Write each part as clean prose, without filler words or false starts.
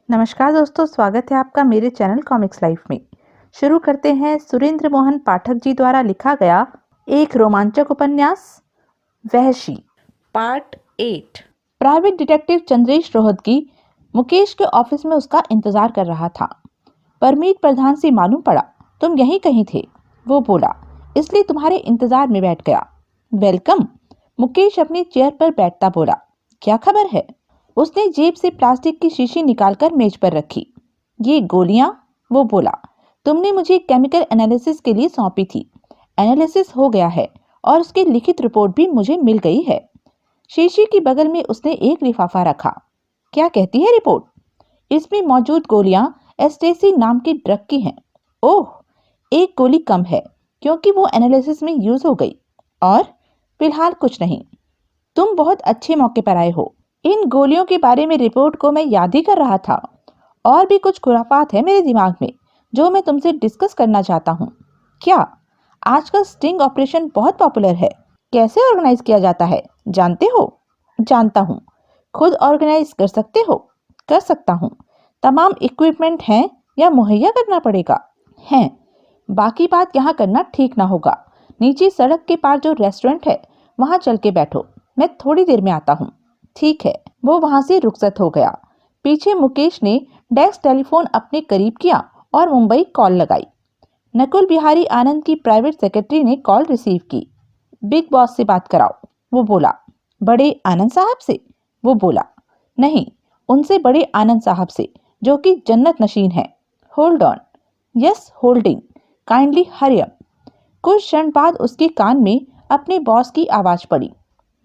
नमस्कार दोस्तों, स्वागत है आपका मेरे चैनल कॉमिक्स लाइफ में। शुरू करते हैं सुरेंद्र मोहन पाठक जी द्वारा लिखा गया एक रोमांचक उपन्यास वहशी part 8। Private detective Chandresh Rohatgi Mukesh के ऑफिस में उसका इंतजार कर रहा था। परमीत प्रधान से मालूम पड़ा तुम यहीं कहीं थे। वो बोला, इसलिए तुम्हारे इंतजार में बैठ गया। वेलकम। मुकेश अपनी चेयर पर बैठता बोला, क्या खबर है? उसने जेब से प्लास्टिक की शीशी निकालकर मेज पर रखी। ये गोलियां? वो बोला, तुमने मुझे केमिकल एनालिसिस के लिए सौंपी थी। एनालिसिस हो गया है और उसकी लिखित रिपोर्ट भी मुझे मिल गई है। शीशी के बगल में उसने एक लिफाफा रखा। क्या कहती है रिपोर्ट? इसमें मौजूद गोलियां एस्टेसी नाम के ड्रग की हैं। ओह, एक गोली कम है क्योंकि वो एनालिसिस में यूज हो गई। और फिलहाल कुछ नहीं। तुम बहुत अच्छे मौके पर आए हो। इन गोलियों के बारे में रिपोर्ट को मैं याद ही कर रहा था। और भी कुछ खुरापात है मेरे दिमाग में जो मैं तुमसे डिस्कस करना चाहता हूँ। क्या? आजकल स्टिंग ऑपरेशन बहुत पॉपुलर है। कैसे ऑर्गेनाइज किया जाता है जानते हो? जानता हूँ। खुद ऑर्गेनाइज कर सकते हो? कर सकता हूँ। तमाम इक्विपमेंट हैं या मुहैया करना पड़ेगा? हैं। बाकी बात यहाँ करना ठीक ना होगा। नीचे सड़क के पार जो रेस्टोरेंट है वहाँ चल के बैठो। मैं थोड़ी देर में आता हूँ। ठीक है। वो वहां से रुखसत हो गया। पीछे मुकेश ने डेस्क टेलीफोन अपने करीब किया और मुंबई कॉल लगाई। नकुल बिहारी आनंद की प्राइवेट सेक्रेटरी ने कॉल रिसीव की। बिग बॉस से बात कराओ। वो बोला, बड़े आनंद साहब से? वो बोला, नहीं, उनसे बड़े आनंद साहब से जो कि जन्नत नशीन है। Hold on. Yes, holding. Kindly hurry up. कुछ क्षण बाद उसके कान में अपने बॉस की आवाज पड़ी।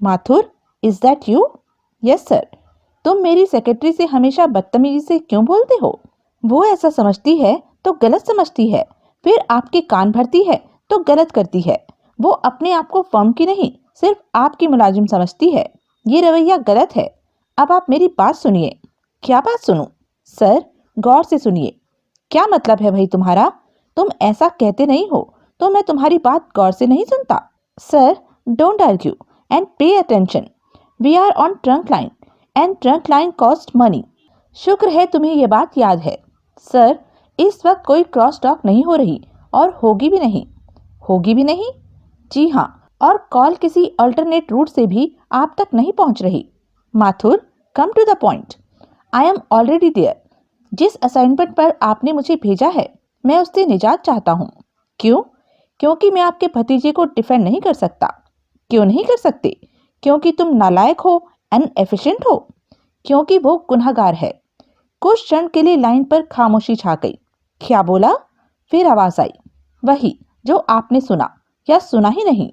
Mathur, is that you? Yes sir. तुम मेरी सेक्रेटरी से हमेशा बदतमीजी से क्यों बोलते हो? वो ऐसा समझती है तो गलत समझती है, फिर आपके कान भरती है तो गलत करती है। वो अपने आप को फर्म की नहीं, सिर्फ आपकी मुलाजिम समझती है। ये रवैया गलत है। अब आप मेरी बात सुनिए। क्या बात सुनूं? सर, गौर से सुनिए। क्या मतलब है भाई तुम्हारा? तुम ऐसा कहते नहीं हो तो मैं तुम्हारी बात गौर से नहीं सुनता। Sir, don't argue and pay attention. We are on trunk line and trunk line cost money. शुक्र है तुम्हें ये बात याद है। सर, इस वक्त कोई क्रॉस टॉक नहीं हो रही और होगी भी नहीं। होगी भी नहीं? जी हाँ, और कॉल किसी अल्टरनेट रूट से भी आप तक नहीं पहुंच रही। Mathur, come to the point. I am already there. जिस असाइनमेंट पर आपने मुझे भेजा है मैं उससे निजात चाहता हूँ। क्यों? क्योंकि मैं आपके भतीजे को डिफेंड नहीं कर सकता। क्यों नहीं कर सकते? क्योंकि तुम नालायक हो, अनएफिशिएंट हो। क्योंकि वो गुनहगार है। कुछ क्षण के लिए लाइन पर खामोशी छा गई। क्या बोला? फिर आवाज आई, वही जो आपने सुना या सुना ही नहीं।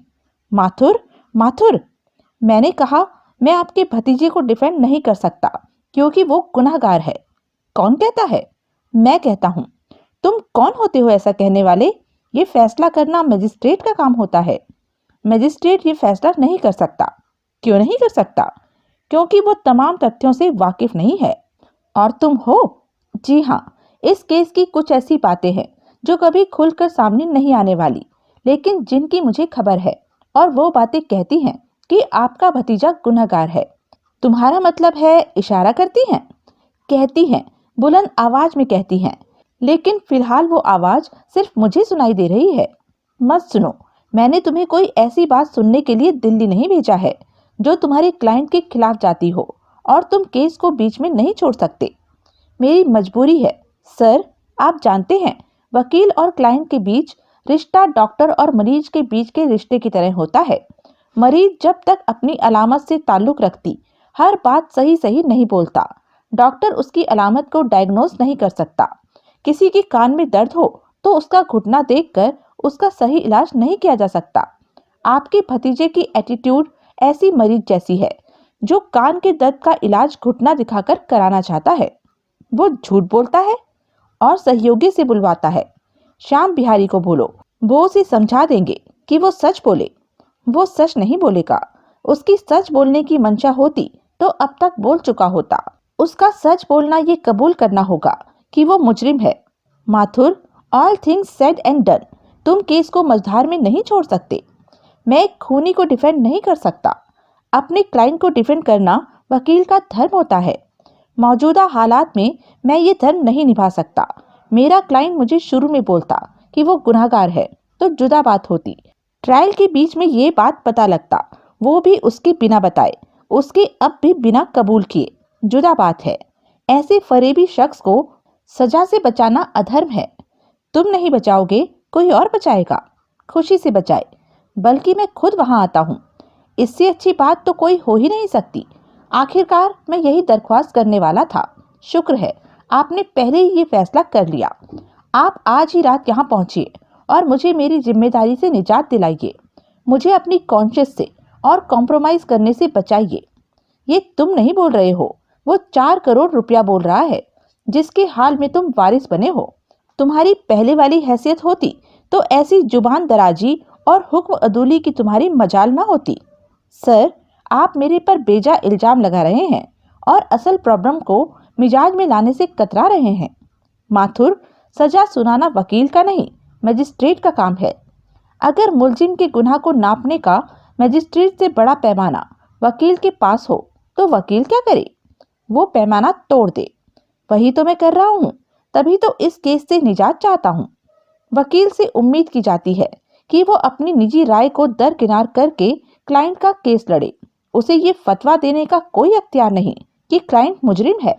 माथुर, माथुर, मैंने कहा मैं आपके भतीजे को डिफेंड नहीं कर सकता क्योंकि वो गुनहगार है। कौन कहता है? मैं कहता हूँ। तुम कौन होते हो ऐसा कहने वाले? ये फैसला करना मजिस्ट्रेट का काम होता है। मजिस्ट्रेट ये फैसला नहीं कर सकता। क्यों नहीं कर सकता? क्योंकि वो तमाम तथ्यों से वाकिफ नहीं है। और तुम हो? जी हाँ। इस केस की कुछ ऐसी बातें हैं जो कभी खुलकर सामने नहीं आने वाली, लेकिन जिनकी मुझे खबर है। और वो बातें कहती हैं कि आपका भतीजा गुनहगार है। तुम्हारा मतलब है इशारा करती हैं? कहती हैं, बुलंद आवाज में कहती हैं। लेकिन फिलहाल वो आवाज सिर्फ मुझे सुनाई दे रही है। मत सुनो। मैंने तुम्हें कोई ऐसी बात सुनने के लिए दिल्ली नहीं भेजा है जो तुम्हारे क्लाइंट के खिलाफ जाती हो, और तुम केस को बीच में नहीं छोड़ सकते। मेरी मजबूरी है। सर, आप जानते हैं वकील और क्लाइंट के बीच रिश्ता डॉक्टर और मरीज के बीच के रिश्ते की तरह होता है। मरीज जब तक अपनी अलामत से ताल्लुक रखती हर बात सही सही नहीं बोलता, डॉक्टर उसकी अलामत को डायग्नोज नहीं कर सकता। किसी के कान में दर्द हो तो उसका घुटना देखकर उसका सही इलाज नहीं किया जा सकता। आपके भतीजे की एटीट्यूड ऐसी मरीज जैसी है जो कान के दर्द का इलाज घुटना दिखाकर कराना चाहता है। वो झूठ बोलता है और सहयोगी से बुलवाता है। श्याम बिहारी को बोलो, वो उसे समझा देंगे कि वो सच बोले। वो सच नहीं बोलेगा। उसकी सच बोलने की मंशा होती तो अब तक बोल चुका होता। उसका सच बोलना ये कबूल करना होगा कि वो मुजरिम है। Mathur, all things said and done. तुम केस को मझधार में नहीं छोड़ सकते। मैं एक खूनी को डिफेंड नहीं कर सकता। अपने क्लाइंट को डिफेंड करना वकील का धर्म होता है। मौजूदा हालात में मैं ये धर्म नहीं निभा सकता। मेरा क्लाइंट मुझे शुरू में बोलता कि वो गुनहगार है तो जुदा बात होती। ट्रायल के बीच में ये बात पता लगता, वो भी उसके बिना बताए, उसके अब भी बिना कबूल किए, जुदा बात है। ऐसे फरेबी शख्स को सजा से बचाना अधर्म है। तुम नहीं बचाओगे, कोई और बचाएगा। खुशी से बचाए, बल्कि मैं खुद वहां आता हूँ। इससे अच्छी बात तो कोई हो ही नहीं सकती। आखिरकार मैं यही दरख्वास्त करने वाला था। शुक्र है आपने पहले ही ये फैसला कर लिया। आप आज ही रात यहाँ पहुंचिए और मुझे मेरी जिम्मेदारी से निजात दिलाइए। मुझे अपनी कॉन्शियस से और कॉम्प्रोमाइज करने से बचाइए। ये तुम नहीं बोल रहे हो, वो 4 करोड़ रुपया बोल रहा है, जिसके हाल में तुम वारिस बने हो। तुम्हारी पहले वाली हैसियत होती तो ऐसी जुबान दराजी और हुक्म अदूली की तुम्हारी मजाल ना होती। सर, आप मेरे पर बेजा इल्जाम लगा रहे हैं और असल प्रॉब्लम को मिजाज में लाने से कतरा रहे हैं। माथुर, सजा सुनाना वकील का नहीं, मजिस्ट्रेट का काम है। अगर मुलजिम के गुनाह को नापने का मजिस्ट्रेट से बड़ा पैमाना वकील के पास हो तो वकील क्या करे? वो पैमाना तोड़ दे। वही तो मैं कर रहा हूँ, तभी तो इस केस से निजात चाहता हूँ। वकील से उम्मीद की जाती है कि वो अपनी निजी राय को दरकिनार करके क्लाइंट का केस लड़े। उसे ये फतवा देने का कोई अख्तियार नहीं कि क्लाइंट मुजरिम है,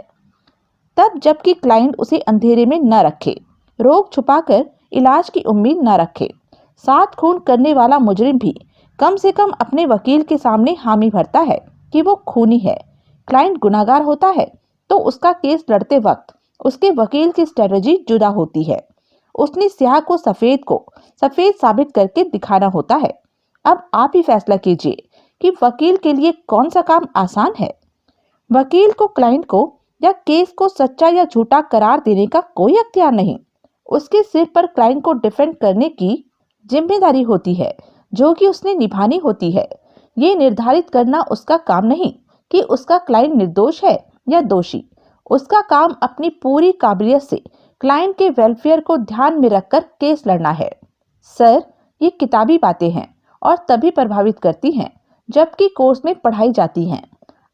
तब जबकि क्लाइंट उसे अंधेरे में न रखे, रोक छुपाकर इलाज की उम्मीद न रखे। 7 खून करने वाला मुजरिम भी कम से कम अपने वकील के सामने हामी भरता है कि वो खूनी है। क्लाइंट गुनाहगार होता है तो उसका केस लड़ते वक्त उसके वकील की स्ट्रेटजी जुदा होती है। उसने स्याह को सफेद साबित करके दिखाना होता है। अब आप ही फैसला कीजिए कि वकील के लिए कौन सा काम आसान है। वकील को क्लाइंट को या केस को सच्चा या झूठा करार देने का कोई अख्तियार नहीं। उसके सिर पर क्लाइंट को डिफेंड करने की जिम्मेदारी होती है, जो कि उसने निभानी होती है। ये निर्धारित करना उसका काम नहीं कि उसका क्लाइंट निर्दोष है या दोषी। उसका काम अपनी पूरी काबिलियत से क्लाइंट के वेलफेयर को ध्यान में रखकर केस लड़ना है। सर, ये किताबी बातें हैं और तभी प्रभावित करती हैं जबकि कोर्स में पढ़ाई जाती हैं।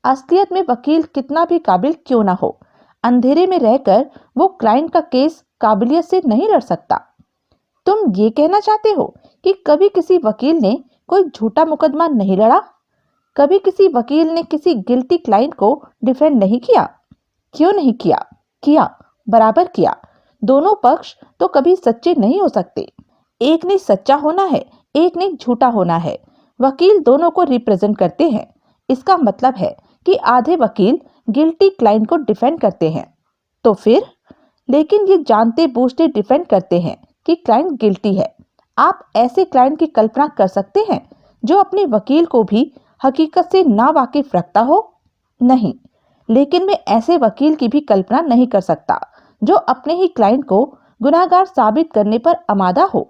असलियत में वकील कितना भी काबिल क्यों ना हो, अंधेरे में रहकर वो क्लाइंट का केस काबिलियत से नहीं लड़ सकता। तुम ये कहना चाहते हो कि कभी किसी वकील ने कोई झूठा मुकदमा नहीं लड़ा? कभी किसी वकील ने किसी गिल्टी क्लाइंट को डिफेंड नहीं किया? क्यों नहीं किया? किया, बराबर किया। दोनों पक्ष तो कभी सच्चे नहीं हो सकते। एक ने सच्चा होना है, एक ने झूठा होना है। वकील दोनों को रिप्रेजेंट करते हैं। इसका मतलब है कि आधे वकील गिल्टी क्लाइंट को डिफेंड करते हैं। तो फिर लेकिन ये जानते बूझते डिफेंड करते हैं कि क्लाइंट गिल्टी है। आप ऐसे क्लाइंट की कल्पना कर सकते हैं जो अपने वकील को भी हकीकत से ना वाकिफ रखता हो? नहीं, लेकिन मैं ऐसे वकील की भी कल्पना नहीं कर सकता जो अपने ही क्लाइंट को गुनाहगार साबित करने पर आमादा हो।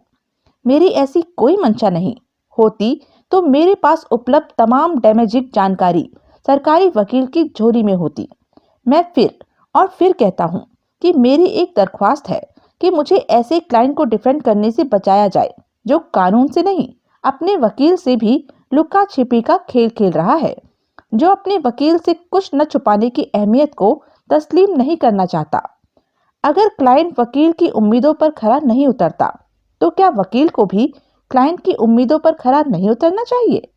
मेरी ऐसी कोई मंशा नहीं होती तो मेरे पास उपलब्ध तमाम डैमेजिंग जानकारी सरकारी वकील की झोली में होती। मैं फिर कहता हूँ कि मेरी एक दरख्वास्त है कि मुझे ऐसे क्लाइंट को डिफेंड करने से बचाया जाए जो कानून से नहीं, अपने वकील से भी लुका छिपी का खेल खेल रहा है, जो अपने वकील से कुछ न छुपाने की अहमियत को तस्लीम नहीं करना चाहता। अगर क्लाइंट वकील की उम्मीदों पर खरा नहीं उतरता तो क्या वकील को भी क्लाइंट की उम्मीदों पर खरा नहीं उतरना चाहिए?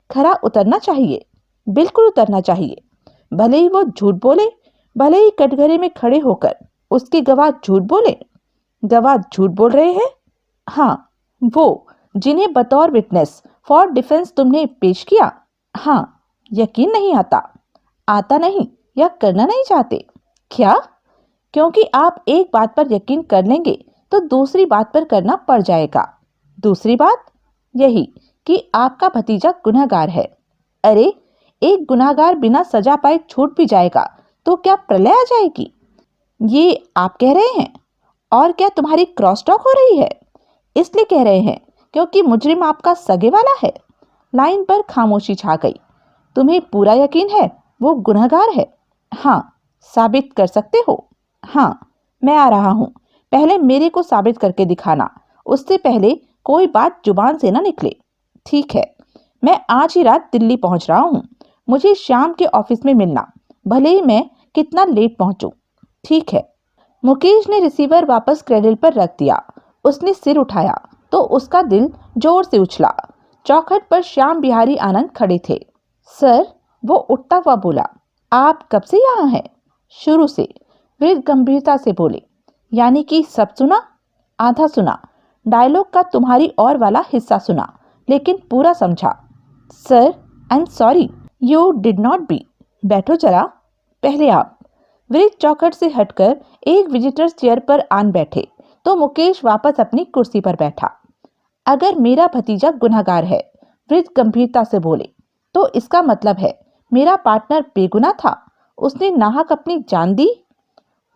खरा उतरना चाहिए, बिल्कुल उतरना चाहिए। भले ही वो झूठ बोले, भले ही कटघरे में खड़े होकर उसके गवाह झूठ बोले। गवाह झूठ बोल रहे हैं? हाँ, वो जिन्हें बतौर विटनेस फॉर डिफेंस तुमने पेश किया। हाँ, यकीन नहीं आता? आता नहीं या करना नहीं चाहते? क्या? क्योंकि आप एक बात पर यकीन कर लेंगे तो दूसरी बात पर करना पड़ जाएगा। दूसरी बात यही कि आपका भतीजा गुनहगार है। अरे, एक गुनहगार बिना सजा पाए छूट भी जाएगा तो क्या प्रलय आ जाएगी? ये आप कह रहे हैं? और क्या तुम्हारी क्रॉस टॉक हो रही है? इसलिए कह रहे हैं क्योंकि मुजरिम आपका सगे वाला है। लाइन पर खामोशी छा गई। तुम्हें पूरा यकीन है वो गुनहगार है? हाँ। साबित कर सकते हो? हाँ, मैं आ रहा हूँ। पहले मेरे को साबित करके दिखाना, उससे पहले कोई बात जुबान से ना निकले। ठीक है, मैं आज ही रात दिल्ली पहुंच रहा हूँ। मुझे शाम के ऑफिस में मिलना, भले ही मैं कितना लेट पहुंचूं। ठीक है। मुकेश ने रिसीवर वापस क्रेडल पर रख दिया। उसने सिर उठाया तो उसका दिल जोर से उछला। चौखट पर श्याम बिहारी आनंद खड़े थे। सर, वो उठता हुआ बोला, आप कब से यहाँ हैं? शुरू से, वृद्ध गंभीरता से बोले। यानी कि सब सुना? आधा सुना। डायलॉग का तुम्हारी और वाला हिस्सा सुना, लेकिन पूरा समझा। Sir, I am sorry. You did not be. बैठो जरा। पहले आप। वृद्ध चौखट से हटकर एक विजिटर्स चेयर पर आन बैठे तो मुकेश वापस अपनी कुर्सी पर बैठा। अगर मेरा भतीजा गुनहगार है, वृद्ध गंभीरता से बोले, तो इसका मतलब है मेरा पार्टनर बेगुनाह था। उसने नाहक अपनी जान दी।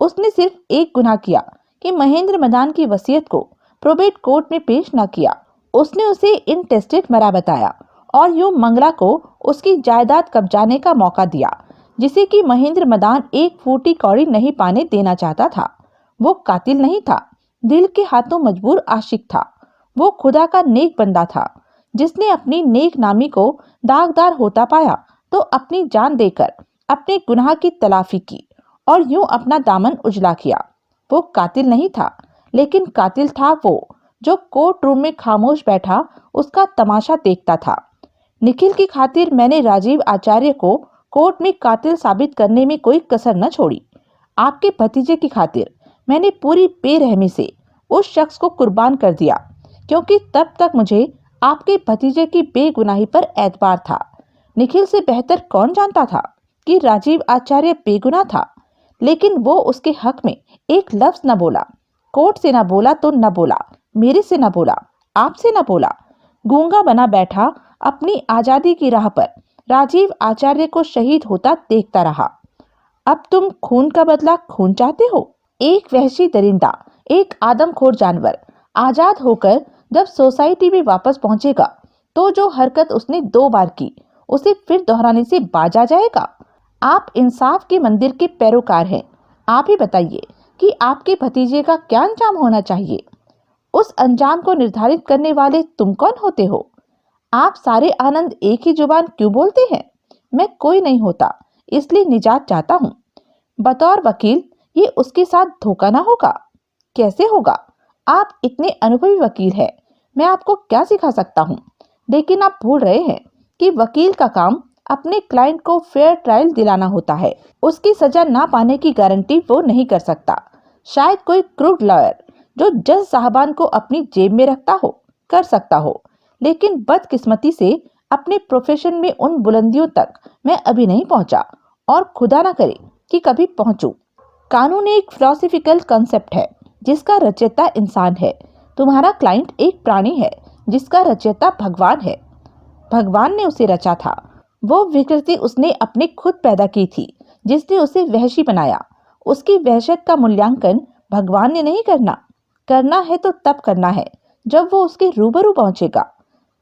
उसने सिर्फ एक गुनाह किया कि महेंद्र मदान की वसीयत को प्रोबेट कोर्ट में पेश न किया। उसने उसे इनटेस्टेड मरा बताया और यूं मंगला को उसकी जायदाद कब्जाने का मौका दिया, जिसे कि महेंद्र मदान एक फूटी कौड़ी नहीं पाने देना चाहता था। वो कातिल नहीं था, दिल के हाथों मजबूर आशिक था। वो खुदा का नेक बंदा था, जिसने अपनी नेक नामी को दागदार होता पाया तो अपनी जान देकर अपने गुनाह की तलाफी की और यूं अपना दामन उजला किया। वो कातिल नहीं था, लेकिन कातिल था वो जो कोर्ट रूम में खामोश बैठा उसका तमाशा देखता था। निखिल की खातिर मैंने राजीव आचार्य को कोर्ट में कातिल साबित करने में कोई कसर न छोड़ी। आपके भतीजे की खातिर मैंने पूरी बेरहमी से उस शख्स को कुर्बान कर दिया, क्योंकि तब तक मुझे आपके भतीजे की बेगुनाही पर एतबार था। निखिल से बेहतर कौन जानता था कि राजीव आचार्य बेगुनाह था, लेकिन वो उसके हक में एक लफ्ज न बोला। कोर्ट से न बोला तो न बोला, मेरे से न बोला, आपसे न बोला। गूंगा बना बैठा अपनी आजादी की राह पर राजीव आचार्य को शहीद होता देखता रहा। अब तुम खून का बदला खून चाहते हो? एक वहशी दरिंदा, एक आदमखोर जानवर आजाद होकर जब सोसाइटी में वापस पहुंचेगा तो जो हरकत उसने 2 बार की उसे फिर दोहराने से बाज आ जाएगा। आप इंसाफ के मंदिर के पैरोकार हैं। आप ही बताइए कि आपके भतीजे का क्या अंजाम होना चाहिए। उस अंजाम को निर्धारित करने वाले तुम कौन होते हो? आप सारे आनंद एक ही जुबान क्यों बोलते हैं? मैं कोई नहीं होता, इसलिए निजात चाहता हूँ। बतौर वकील ये उसके साथ धोखा ना होगा। कैसे होगा? आप इतने अनुभवी वकील हैं, मैं आपको क्या सिखा सकता हूँ। लेकिन आप भूल रहे हैं कि वकील का काम अपने क्लाइंट को फेयर ट्रायल दिलाना होता है। उसकी सजा ना पाने की गारंटी वो नहीं कर सकता। शायद कोई क्रूड लॉयर जो जज साहबान को अपनी जेब में रखता हो कर सकता हो, लेकिन बदकिस्मती से अपने प्रोफेशन में उन बुलंदियों तक मैं अभी नहीं पहुंचा और खुदा ना करे कि कभी पहुंचूं। कानून एक फिलोसॉफिकल कॉन्सेप्ट है जिसका रचयिता इंसान है। तुम्हारा क्लाइंट एक प्राणी है जिसका रचयिता भगवान है। भगवान ने उसे रचा था। वो विकृति उसने अपने खुद पैदा की थी, जिसने उसे वहशी बनाया। उसकी वहशत का मूल्यांकन भगवान ने नहीं करना है तो तब करना है जब वो उसके रूबरू पहुंचेगा।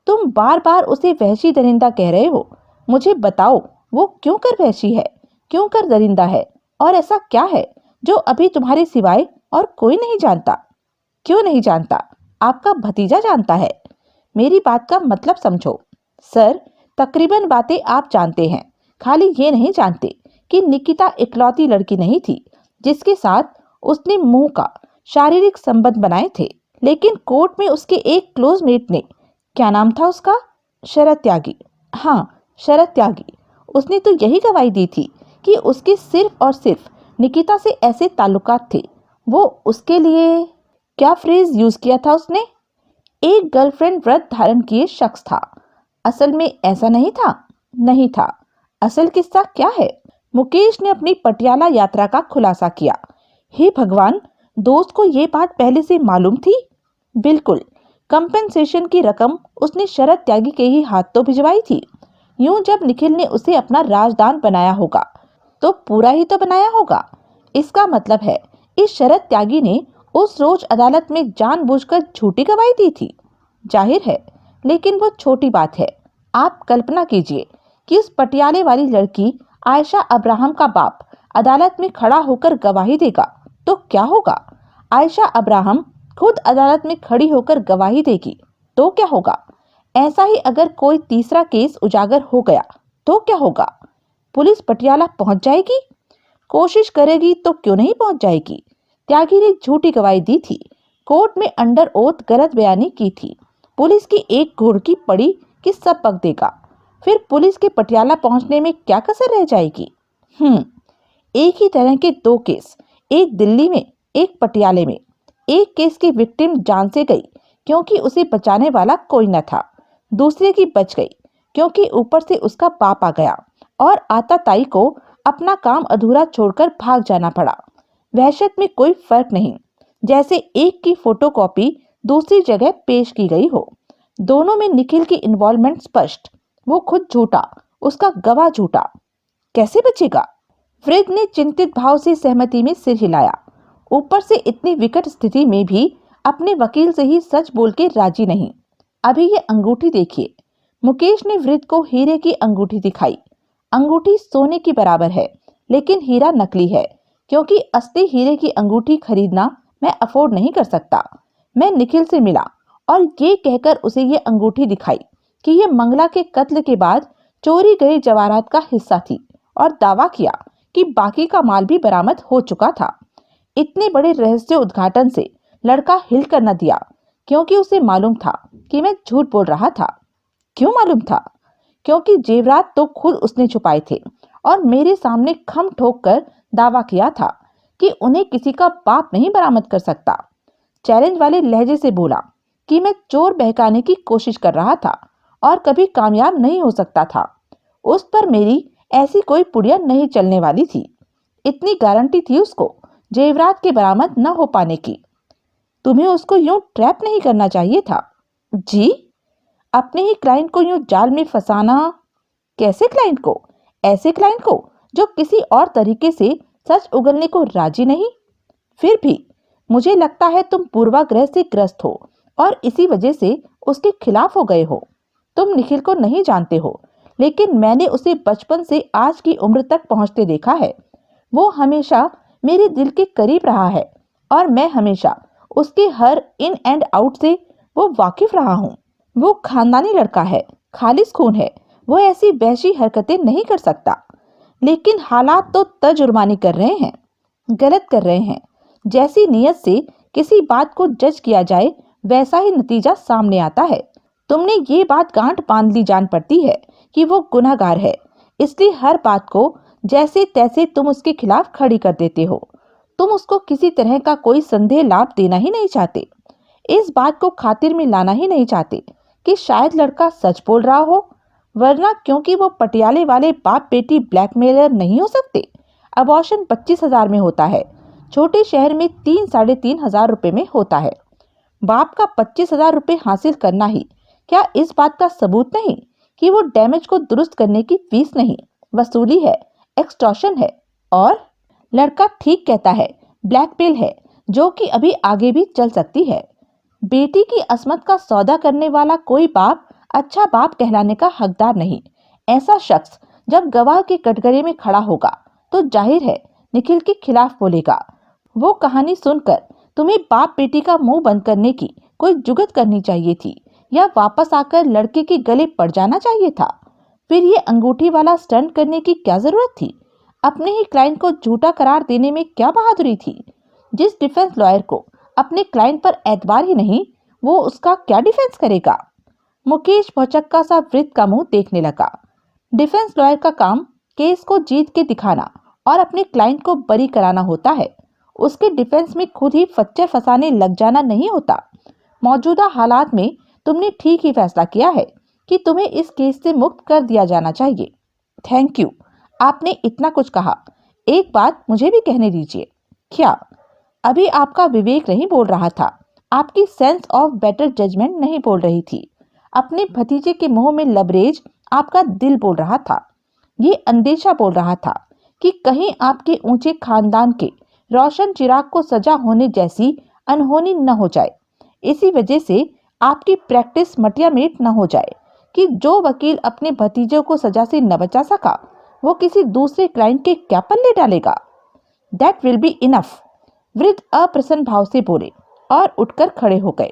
तुम बार बार उसे वहशी दरिंदा कह रहे हो। मुझे बताओ वो क्यों कर वहशी है, क्यों कर दरिंदा है, और ऐसा क्या है जो अभी तुम्हारे सिवाय और कोई नहीं जानता? क्यों नहीं जानता? आपका भतीजा जानता है। मेरी बात का मतलब समझो। सर, तकरीबन बातें आप जानते हैं, खाली ये नहीं जानते कि निकिता इकलौती लड़की नहीं थी जिसके साथ उसने मुंह का शारीरिक संबंध बनाए थे। लेकिन कोर्ट में उसके एक क्लोजमेट ने, क्या नाम था उसका? शरद त्यागी। हाँ, शरद त्यागी। उसने तो यही गवाही दी थी कि उसके सिर्फ और सिर्फ निकिता से ऐसे ताल्लुकात थे। वो उसके लिए क्या फ्रेज यूज किया था उसने? एक गर्लफ्रेंड व्रत धारण किए शख्स था। असल में ऐसा नहीं था। नहीं था। असल किस्सा क्या है? मुकेश ने अपनी पटियाला यात्रा का खुलासा किया। हे भगवान, दोस्त को ये बात पहले से मालूम थी? बिल्कुल। कंपेंसेशन की रकम उसने शरद त्यागी के ही हाथ तो भिजवाई थी। यूं जब निखिल ने उसे अपना राजदान बनाया होगा तो पूरा ही तो बनाया होगा। इसका मतलब है इस शरद त्यागी ने उस रोज अदालत में जानबूझकर झूठी गवाही दी थी। जाहिर है, लेकिन वो छोटी बात है। आप कल्पना कीजिए कि उस पटियाले वाली लड़की आयशा अब्राहम का बाप अदालत में खड़ा होकर गवाही देगा तो क्या होगा? आयशा अब्राहम खुद अदालत में खड़ी होकर गवाही देगी तो क्या होगा? ऐसा ही अगर कोई तीसरा केस उजागर हो गया तो क्या होगा? पुलिस पटियाला पहुंच जाएगी। कोशिश करेगी तो क्यों नहीं पहुंच जाएगी। त्यागी ने झूठी गवाही दी थी, कोर्ट में अंडर ओथ गलत बयानी की थी। पुलिस की एक घुड़की पड़ी कि सब पक देगा। फिर पुलिस के पटियाला पहुंचने में क्या कसर रह जाएगी। एक ही तरह के दो केस, एक दिल्ली में एक पटियाले में। एक केस की विक्टिम जान से गई क्योंकि उसे बचाने वाला कोई न था, दूसरे की बच गई क्योंकि ऊपर से उसका बाप आ गया और आताताई को अपना काम अधूरा छोड़कर भाग जाना पड़ा। वहशत में कोई फर्क नहीं, जैसे एक की फोटोकॉपी दूसरी जगह पेश की गई हो। दोनों में निखिल की इन्वॉल्वमेंट स्पष्ट। वो खुद झूठा, उसका गवाह झूठा। कैसे बचेगा। वृद्ध ने चिंतित भाव से सहमति में सिर हिलाया। ऊपर से इतनी विकट स्थिति में भी अपने वकील से ही सच बोल के राजी नहीं। अभी ये अंगूठी देखिए। मुकेश ने वृद्ध को हीरे की अंगूठी दिखाई। अंगूठी सोने की बराबर है, लेकिन हीरा नकली है, क्योंकि असली हीरे की अंगूठी खरीदना मैं अफोर्ड नहीं कर सकता। मैं निखिल से मिला और ये कहकर उसे ये अंगूठी दिखाई कि ये मंगला के कत्ल के बाद चोरी गए जवाहरात का हिस्सा थी, और दावा किया कि बाकी का माल भी बरामद हो चुका था। इतने बड़े रहस्य उद्घाटन से लड़का हिल कर न दिया, क्योंकि उसे मालूम था कि मैं झूठ बोल रहा था। क्यों मालूम था? क्योंकि जेवरात तो खुद उसने छुपाए थे और मेरे सामने खम ठोक कर दावा किया था कि उन्हें किसी का बाप नहीं बरामद कर सकता। चैलेंज वाले लहजे से बोला कि मैं चोर बहकाने की कोशिश कर रहा था और कभी कामयाब नहीं हो सकता था। उस पर मेरी ऐसी कोई पुड़िया नहीं चलने वाली थी। इतनी गारंटी थी उसको जेवरात के बरामद न हो पाने की। तुम्हें उसको यूं ट्रैप नहीं करना चाहिए था। जी, अपने ही क्लाइंट को यूं जाल में फंसाना। कैसे क्लाइंट को? ऐसे क्लाइंट को जो किसी और तरीके से सच उगलने को राजी नहीं। फिर भी मुझे लगता है तुम पूर्वाग्रह से ग्रस्त हो और इसी वजह से उसके खिलाफ हो गए हो। तुम निखिल को नहीं जानते हो, लेकिन मैंने उसे बचपन से आज की उम्र तक पहुंचते देखा है। वो हमेशा मेरे दिल के करीब रहा है और मैं हमेशा उसके हर इन एंड आउट से वो वाकिफ रहा हूँ। वो खानदानी लड़का है, खालिस खून है। वो ऐसी वहशी हरकतें नहीं कर सकता। लेकिन हालात तो तजुर्मानी कर रहे हैं, गलत कर रहे हैं। जैसी नीयत से किसी बात को जज किया जाए, वैसा ही नतीजा सामने आता है। तुमने ये बात गांठ बांध ली जान पड़ती है कि वो गुनहगार है, इसलिए हर बात को जैसे तैसे तुम उसके खिलाफ खड़ी कर देते हो। तुम उसको किसी तरह का कोई संदेह लाभ देना ही नहीं चाहते। इस बात को खातिर में लाना ही नहीं चाहते कि शायद लड़का सच बोल रहा हो, वरना क्योंकि वो पटियाले वाले बाप बेटी ब्लैकमेलर नहीं हो सकते। अबॉर्शन 25,000 में होता है, छोटे शहर में 3-3.5 हजार रुपए में होता है। बाप का 25,000 रुपए हासिल करना ही क्या इस बात का सबूत नहीं कि वो डैमेज को दुरुस्त करने की फीस नहीं वसूली है, एक्सटॉर्शन है। और लड़का ठीक कहता है, ब्लैकमेल है, जो कि अभी आगे भी चल सकती है। बेटी की असमत का सौदा करने वाला कोई बाप अच्छा बाप कहलाने का हकदार नहीं। ऐसा शख्स जब गवाह के कटघरे में खड़ा होगा तो जाहिर है निखिल के खिलाफ बोलेगा। वो कहानी सुनकर तुम्हें बाप बेटी का मुंह बंद करने की कोई जुगत करनी चाहिए थी, या वापस आकर लड़के के गले पड़ जाना चाहिए था। फिर ये अंगूठी वाला स्टंट करने की क्या जरूरत थी? अपने ही क्लाइंट को झूठा करार देने में क्या बहादुरी थी? जिस डिफेंस लॉयर को अपने क्लाइंट पर एतबार ही नहीं, वो उसका क्या डिफेंस करेगा? मुकेश भौचक्का सा वृद्ध का मुंह देखने लगा। डिफेंस लॉयर का काम केस को जीत के दिखाना और अपने क्लाइंट को बरी कराना होता है। उसके डिफेंस में खुद ही फच्चे फंसाने लग जाना नहीं होता। मौजूदा हालात में तुमने ठीक ही फैसला किया है कि तुम्हें इस केस से मुक्त कर दिया जाना चाहिए। थैंक यू, आपने इतना कुछ कहा। एक बात मुझे भी कहने दीजिए। क्या? अभी आपका विवेक नहीं बोल रहा था, आपकी सेंस ऑफ बेटर जजमेंट नहीं बोल रही थी। अपने भतीजे के मुंह में लबरेज आपका दिल बोल रहा था। ये अंदेशा बोल रहा था कि कहीं आपके ऊंचे खानदान के रोशन चिराग को सजा होने जैसी अनहोनी न हो जाए। इसी वजह से आपकी प्रैक्टिस मटियामेट न हो जाए कि जो वकील अपने भतीजे को सजा से न बचा सका, वो किसी दूसरे क्लाइंट के क्या पल्ले डालेगा। That will be enough. वृद्ध अप्रसन्न भाव से बोले और उठकर खड़े हो गए।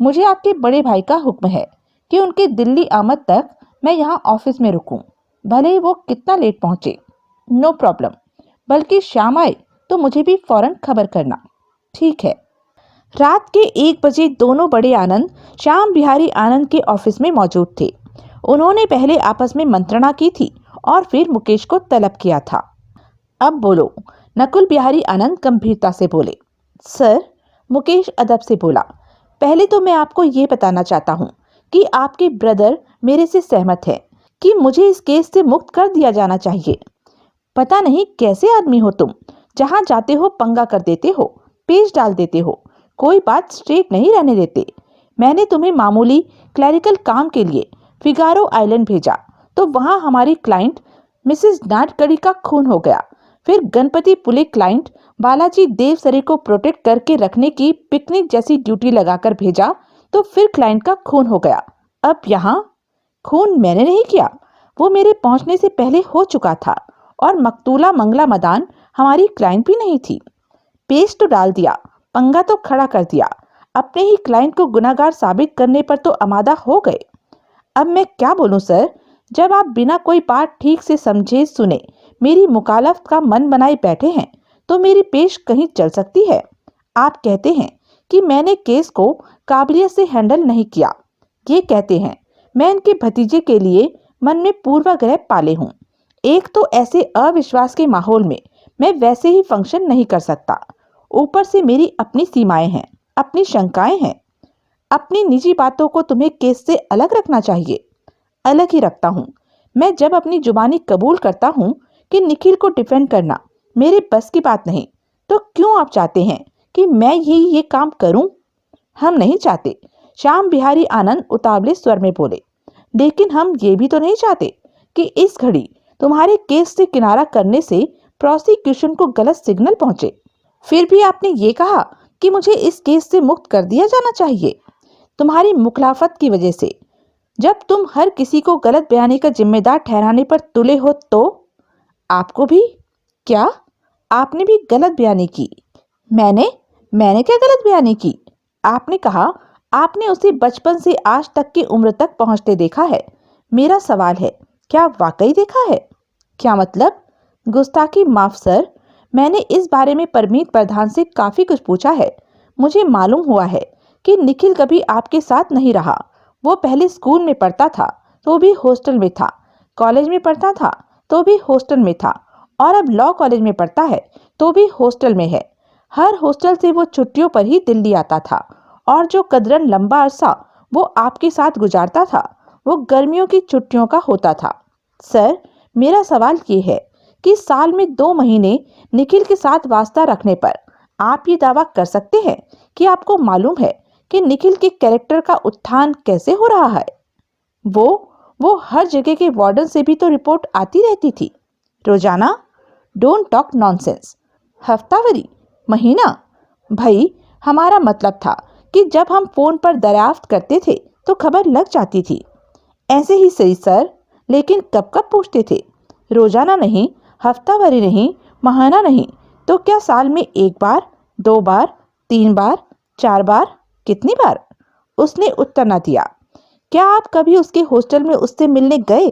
मुझे आपके बड़े भाई का हुक्म है कि उनके दिल्ली आमद तक मैं यहाँ ऑफिस में रुकूं, भले ही वो कितना लेट पहुंचे। No problem. बल्कि शाम आए तो मुझे भी फौरन खबर करना। ठीक है। रात के 1 बजे दोनों बड़े आनंद श्याम बिहारी आनंद के ऑफिस में मौजूद थे। उन्होंने पहले आपस में मंत्रणा की थी और फिर मुकेश को तलब किया था। अब बोलो, नकुल बिहारी आनंद गंभीरता से बोले। सर, मुकेश अदब से बोला, पहले तो मैं आपको ये बताना चाहता हूँ कि आपके ब्रदर मेरे से सहमत है कि मुझे इस केस से मुक्त कर दिया जाना चाहिए। पता नहीं कैसे आदमी हो तुम, जहाँ जाते हो पंगा कर देते हो, पेच डाल देते हो, कोई बात स्ट्रेट नहीं रहने देते। मैंने तुम्हें मामूली क्लरिकल काम के लिए फिगारो आइलैंड भेजा तो वहाँ हमारी क्लाइंट मिसेस नाटकड़ी का खून हो गया। फिर गणपति पुले क्लाइंट बालाजी देवसरे को प्रोटेक्ट करके रखने की पिकनिक जैसी ड्यूटी लगाकर भेजा तो फिर क्लाइंट का खून हो गया। अब यहाँ खून मैंने नहीं किया, वो मेरे पहुंचने से पहले हो चुका था और मकतूला मंगला मदान हमारी क्लाइंट भी नहीं थी। पेच तो डाल दिया, पंगा तो खड़ा कर दिया, अपने ही क्लाइंट को गुनाहगार साबित करने पर तो आमादा हो गए। अब मैं क्या बोलूं सर, जब आप बिना कोई बात ठीक से समझे सुने मेरी मुखालफत का मन बनाए बैठे हैं तो मेरी पेश कहीं चल सकती है। आप कहते हैं कि मैंने केस को काबिलियत से हैंडल नहीं किया। ये कहते हैं मैं इनके भतीजे के लिए मन में पूर्वाग्रह पाले हूँ। एक तो ऐसे अविश्वास के माहौल में मैं वैसे ही फंक्शन नहीं कर सकता। ऊपर से मेरी अपनी सीमाएं हैं, अपनी शंकाएं हैं। अपनी निजी बातों को तुम्हें केस से अलग रखना चाहिए। अलग ही रखता हूँ। मैं जब अपनी जुबानी कबूल करता हूँ कि निखिल को डिफेंड करना मेरे बस की बात नहीं, तो क्यों आप चाहते हैं कि मैं ही ये काम करूं? हम नहीं चाहते, श्याम बिहारी आनंद उतावले स्वर में बोले। लेकिन हम ये भी तो नहीं चाहते कि इस घड़ी तुम्हारे केस से किनारा करने से प्रोसिक्यूशन को गलत सिग्नल पहुंचे। फिर भी आपने ये कहा कि मुझे इस केस से मुक्त कर दिया जाना चाहिए तुम्हारी मुखलाफत की वजह से। जब तुम हर किसी को गलत बयानी का जिम्मेदार ठहराने पर तुले हो तो आपको भी, क्या आपने भी गलत बयानी की? मैंने क्या गलत बयानी की? आपने कहा आपने उसे बचपन से आज तक की उम्र तक पहुंचते देखा है। मेरा सवाल है, क्या वाकई देखा है? क्या मतलब? गुस्ताखी माफ सर, मैंने इस बारे में परमीत प्रधान से काफी कुछ पूछा है। मुझे मालूम हुआ है कि निखिल कभी आपके साथ नहीं रहा। वो पहले स्कूल में पढ़ता था तो भी हॉस्टल में था, कॉलेज में पढ़ता था तो भी हॉस्टल में था, और अब लॉ कॉलेज में पढ़ता है तो भी हॉस्टल में है। हर हॉस्टल से वो छुट्टियों पर ही दिल्ली आता था और जो कदरन लंबा अरसा वो आपके साथ गुजारता था वो गर्मियों की छुट्टियों का होता था। सर, मेरा सवाल ये है कि साल में 2 महीने निखिल के साथ वास्ता रखने पर आप ये दावा कर सकते हैं कि आपको मालूम है कि निखिल के कैरेक्टर का उत्थान कैसे हो रहा है? वो हर जगह के वार्डन से भी तो रिपोर्ट आती रहती थी। रोजाना? Don't talk nonsense. हफ्तावारी? महीना? भाई, हमारा मतलब था कि जब हम फोन पर दरियाफ्त करते थे तो खबर लग जाती थी। ऐसे ही सही सर, लेकिन कब कब पूछते थे? रोजाना नहीं, हफ्तावारी नहीं, महीना नहीं, तो क्या साल में 1 बार, 2 बार, 3 बार, 4 बार, कितनी बार? उसने उत्तर न दिया। क्या आप कभी उसके हॉस्टल में उससे मिलने गए?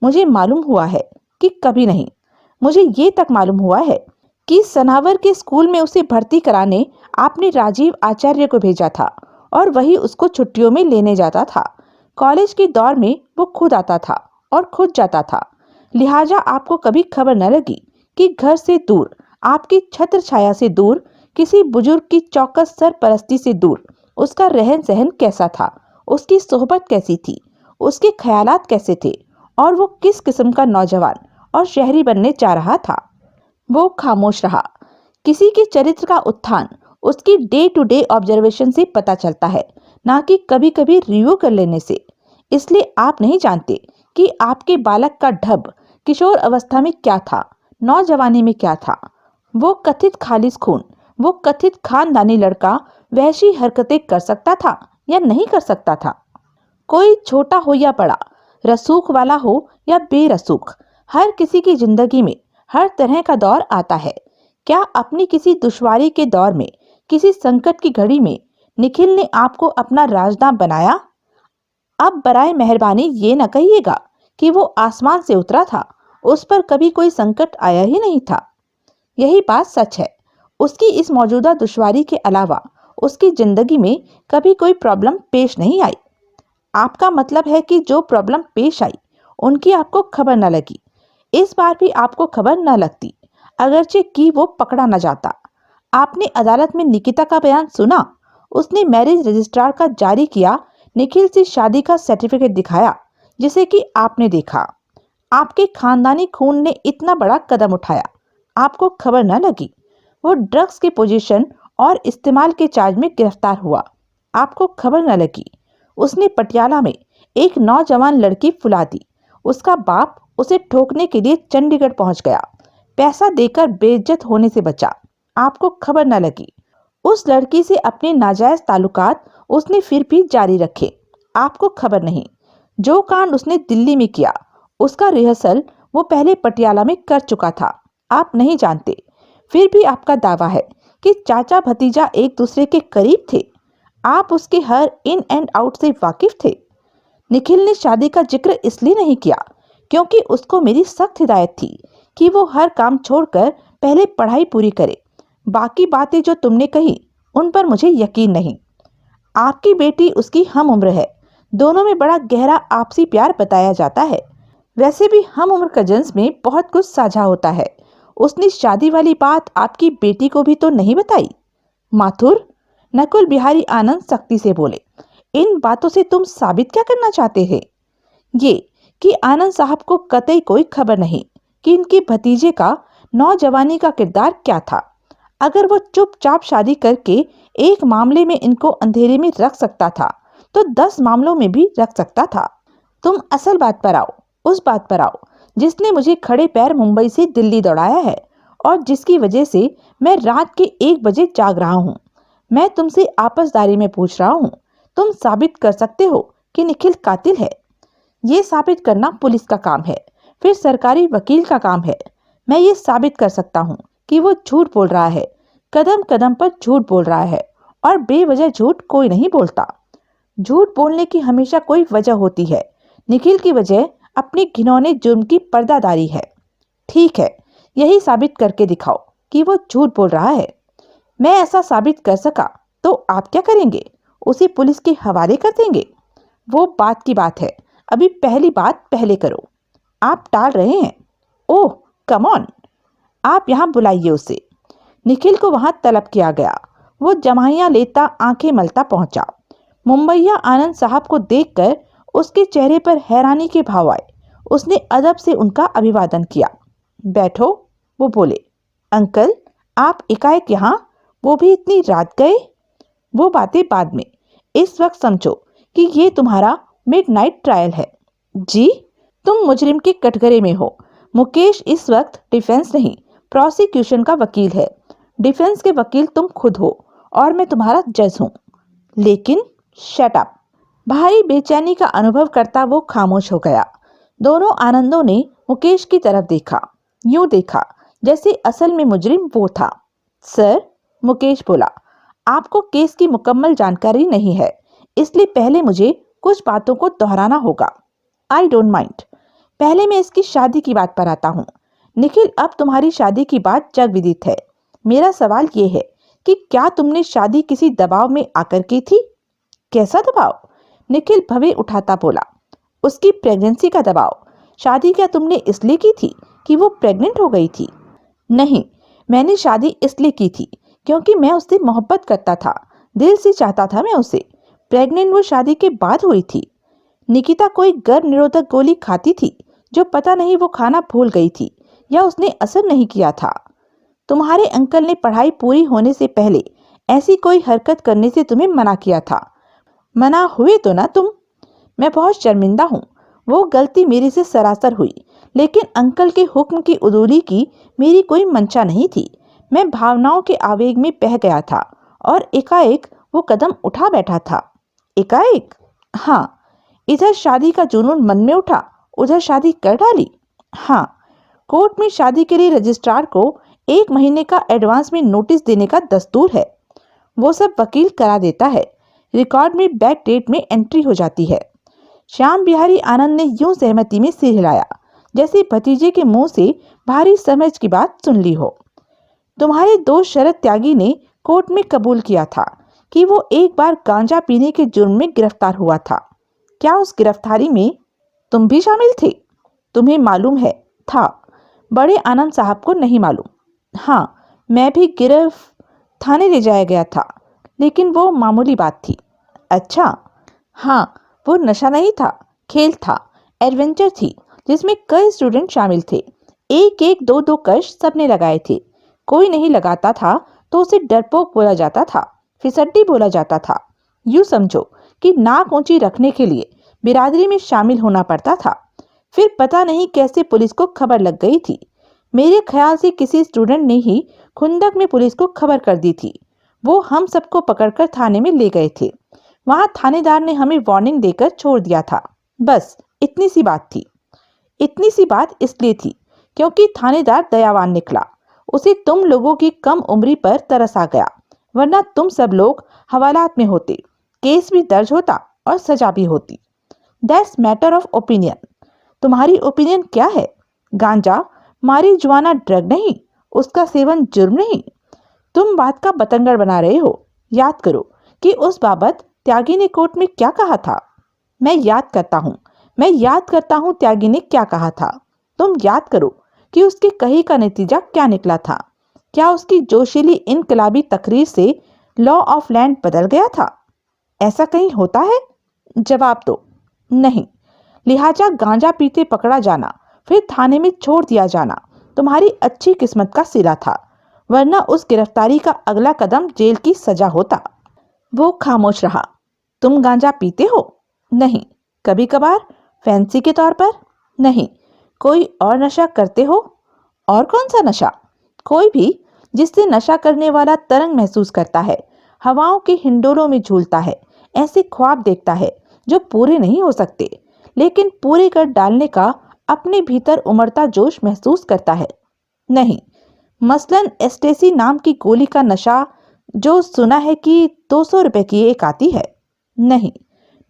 मुझे मालूम हुआ है कि कभी नहीं। मुझे ये तक मालूम हुआ है कि सनावर के स्कूल में उसे भर्ती कराने आपने राजीव आचार्य को भेजा था और वही उसको छुट्टियों में लेने जाता था। कॉलेज के दौर में वो खुद आता था और खुद जाता था। लिहाजा आपको कभी खबर न लगी कि घर से दूर, आपकी छत्र छाया से दूर, किसी बुजुर्ग की चौकस सरपरस्ती से दूर उसका रहन सहन कैसा था, उसकी सोहबत कैसी थी, उसके ख्यालात कैसे थे, और वो किस किस्म का नौजवान और शहरी बनने जा रहा था। वो खामोश रहा। किसी के चरित्र का उत्थान उसकी डे टू डे ऑब्जर्वेशन से पता चलता है, ना कि कभी कभी रिव्यू कर लेने से। इसलिए आप नहीं जानते कि आपके बालक का ढब किशोर अवस्था में क्या था, नौजवानी में क्या था। वो कथित खालिस खून, वो कथित खानदानी लड़का वैसी हरकतें कर सकता था या नहीं कर सकता था। कोई छोटा हो या बड़ा, रसूख वाला हो या बेरसूख, हर किसी की जिंदगी में हर तरह का दौर आता है। क्या अपनी किसी दुश्वारी के दौर में, किसी संकट की घड़ी में निखिल ने आपको अपना राजदां बनाया? अब बराए मेहरबानी ये न कहिएगा कि वो आसमान से उतरा था, उस पर कभी कोई संकट आया ही नहीं था। यही बात सच है। उसकी इस मौजूदा दुश्वारी के अलावा उसकी जिंदगी में कभी कोई प्रॉब्लम पेश नहीं आई। आपका मतलब है कि जो प्रॉब्लम पेश आई उनकी आपको खबर न लगी। इस बार भी आपको खबर न लगती, अगरचे कि वो पकड़ा न जाता। आपने अदालत में निकिता का बयान सुना। उसने मैरिज रजिस्ट्रार का जारी किया निखिल से शादी का सर्टिफिकेट दिखाया, जिसे कि आपने देखा। आपके खानदानी खून ने इतना बड़ा कदम उठाया, आपको खबर न लगी। वो ड्रग्स के पोजीशन और इस्तेमाल के चार्ज में गिरफ्तार हुआ, आपको खबर न लगी। उसने पटियाला में एक नौजवान लड़की फुला दी। उसका बाप उसे ठोकने के लिए चंडीगढ़ पहुंच गया, पैसा देकर बेइज्जत होने से बचा, आपको खबर न लगी। उस लड़की से अपने नाजायज ताल्लुकात उसने फिर भी जारी रखे, आपको खबर नहीं। जो कांड उसने दिल्ली में किया उसका रिहर्सल वो पहले पटियाला में कर चुका था, आप नहीं जानते। फिर भी आपका दावा है कि चाचा भतीजा एक दूसरे के करीब थे। आप उसके हर इन एंड आउट से वाकिफ थे। निखिल ने शादी का जिक्र इसलिए नहीं किया क्योंकि उसको मेरी सख्त हिदायत थी कि वो हर काम छोड़कर पहले पढ़ाई पूरी करे। बाकी बातें जो तुमने कही उन पर मुझे यकीन नहीं। आपकी बेटी उसकी हम उम्र है, दोनों में बड़ा गहरा आपसी प्यार बताया जाता है। वैसे भी हम उम्र कजन्स में बहुत कुछ साझा होता है। उसने शादी वाली बात आपकी बेटी को भी तो नहीं बताई। माथुर, नकुल बिहारी आनंद सख्ती से बोले, इन बातों से तुम साबित क्या करना चाहते हैं? ये कि आनंद साहब को कतई कोई खबर नहीं कि इनके भतीजे का नौजवानी का किरदार क्या था। अगर वो चुपचाप शादी करके एक मामले में इनको अंधेरे में रख सकता था तो 10 मामलों में भी रख सकता था। तुम असल बात पर आओ, उस बात पर आओ जिसने मुझे खड़े पैर मुंबई से दिल्ली दौड़ाया है और जिसकी वजह से मैं रात के 1 बजे जाग रहा हूँ। मैं तुमसे आपसदारी में पूछ रहा हूँ, तुम साबित कर सकते हो कि निखिल कातिल है? ये साबित करना पुलिस का काम है, फिर सरकारी वकील का काम है। मैं ये साबित कर सकता हूँ कि वो झूठ बोल रहा है, कदम कदम पर झूठ बोल रहा है, और बेवजह झूठ कोई नहीं बोलता। झूठ बोलने की हमेशा कोई वजह होती है। निखिल की वजह अपने घिनौने जुर्म की पर्दादारी है। ठीक है, यही साबित करके दिखाओ कि वो झूठ बोल रहा है। मैं ऐसा साबित कर सका तो आप क्या करेंगे? उसे पुलिस के हवाले कर देंगे? वो बात की बात है, अभी पहली बात पहले करो। आप टाल रहे हैं। ओह कम ऑन, आप यहाँ बुलाइए उसे। निखिल को वहां तलब किया गया। वो जमाइयां लेता आंखें मलता पहुंचा। मुंबईया आनंद साहब को देखकर उसके चेहरे पर हैरानी के भाव आए। उसने अदब से उनका अभिवादन किया। बैठो, वो बोले। अंकल, आप एकाएक यहाँ, वो भी इतनी रात गए? वो बातें बाद में, इस वक्त समझो कि ये तुम्हारा मिडनाइट ट्रायल है। जी, तुम मुजरिम के कटघरे में हो। मुकेश इस वक्त डिफेंस नहीं, प्रोसिक्यूशन का वकील है। डिफेंस के वकील तुम खुद हो और मैं तुम्हारा जज हूँ। लेकिन शट अप। भारी बेचैनी का अनुभव करता वो खामोश हो गया। दोनों आनंदों ने मुकेश की तरफ देखा, यूं देखा जैसे असल में मुजरिम वो था। सर, मुकेश बोला, आपको केस की मुकम्मल जानकारी नहीं है, इसलिए पहले मुझे कुछ बातों को दोहराना होगा। I don't mind. पहले मैं इसकी शादी की बात पर आता हूँ। निखिल, अब तुम्हारी शादी की बात जग विदित है। मेरा सवाल ये है कि क्या तुमने शादी किसी दबाव में आकर की थी? कैसा दबाव? निखिल भवे उठाता बोला, उसकी प्रेगनेंसी का दबाव। शादी क्या तुमने इसलिए की थी कि वो प्रेग्नेंट हो गई थी? नहीं, मैंने शादी इसलिए की थी क्योंकि मैं उससे मोहब्बत करता था, दिल से चाहता था मैं उसे। प्रेग्नेंट वो शादी के बाद हुई थी। निकिता कोई गर्भ निरोधक गोली खाती थी जो पता नहीं वो खाना भूल गई थी या उसने असर नहीं किया था। तुम्हारे अंकल ने पढ़ाई पूरी होने से पहले ऐसी कोई हरकत करने से तुम्हें मना किया था। मना हुए तो ना तुम? मैं बहुत शर्मिंदा हूँ। वो गलती मेरे से सरासर हुई, लेकिन अंकल के हुक्म की उदूली की मेरी कोई मंशा नहीं थी। मैं भावनाओं के आवेग में बह गया था और एकाएक वो कदम उठा बैठा था। एकाएक? हाँ। इधर शादी का जुनून मन में उठा, उधर शादी कर डाली। हाँ। कोर्ट में शादी के लिए रजिस्ट्रार को 1 महीने का एडवांस में नोटिस देने का दस्तूर है। वो सब वकील करा देता है। रिकॉर्ड में बैक डेट में एंट्री हो जाती है। श्याम बिहारी आनंद ने यूं सहमति में सिर हिलाया जैसे भतीजे के मुंह से भारी समझ की बात सुन ली हो। तुम्हारे दोस्त शरद त्यागी ने कोर्ट में कबूल किया था कि वो एक बार गांजा पीने के जुर्म में गिरफ्तार हुआ था। क्या उस गिरफ्तारी में तुम भी शामिल थे? तुम्हें मालूम है? था। बड़े आनंद साहब को नहीं मालूम। हाँ, मैं भी थाने ले जाया गया था, लेकिन वो मामूली बात थी। अच्छा। हाँ, वो नशा नहीं था, खेल था, एडवेंचर थी, जिसमें कई स्टूडेंट शामिल थे। एक एक दो दो कश सबने लगाए थे। कोई नहीं लगाता था तो उसे डरपोक बोला जाता था, फिसड्डी बोला जाता था। यूं समझो कि नाक ऊंची रखने के लिए बिरादरी में शामिल होना पड़ता था। फिर पता नहीं कैसे पुलिस को खबर लग गई थी। मेरे ख्याल से किसी स्टूडेंट ने ही खुंदक में पुलिस को खबर कर दी थी। वो हम सबको पकड़कर थाने में ले गए थे। वहां थानेदार ने हमें वार्निंग देकर छोड़ दिया था। बस इतनी सी बात थी। इतनी सी बात इसलिए थी क्योंकि थानेदार दयावान निकला। उसे तुम लोगों की कम उम्री पर तरस आ गया, वरना तुम सब लोग हवालात में होते, केस भी दर्ज होता और सजा भी होती। That's matter of opinion. तुम्हारी ओपिनियन क्या है? गांजा मारी जुआना ड्रग नहीं, उसका सेवन जुर्म नहीं। तुम बात का बतंगड़ बना रहे हो। याद करो कि उस बाबत त्यागी ने कोर्ट में क्या कहा था। मैं याद करता हूँ त्यागी ने क्या कहा था। तुम याद करो कि उसके कही का नतीजा क्या निकला था। क्या उसकी जोशीली इनकलाबी तकरीर से लॉ ऑफ लैंड बदल गया था? ऐसा कहीं होता है? जवाब दो। नहीं। लिहाजा गांजा पीते पकड़ा जाना, फिर थाने में छोड़ दिया जाना तुम्हारी अच्छी किस्मत का सिला था, वरना उस गिरफ्तारी का अगला कदम जेल की सजा होता। वो खामोश रहा। तुम गांजा पीते हो? नहीं। कभी कभार, फैंसी के तौर पर? नहीं। कोई और नशा करते हो? और कौन सा नशा? कोई भी जिससे नशा करने वाला तरंग महसूस करता है, हवाओं के हिंडोलों में झूलता है, ऐसे ख्वाब देखता है जो पूरे नहीं हो सकते, लेकिन पूरे कर डालने का अपने भीतर उमड़ता जोश महसूस करता है। नहीं। मसलन एस्टेसी नाम की गोली का नशा, जो सुना है कि 200 रुपए की एक आती है। नहीं।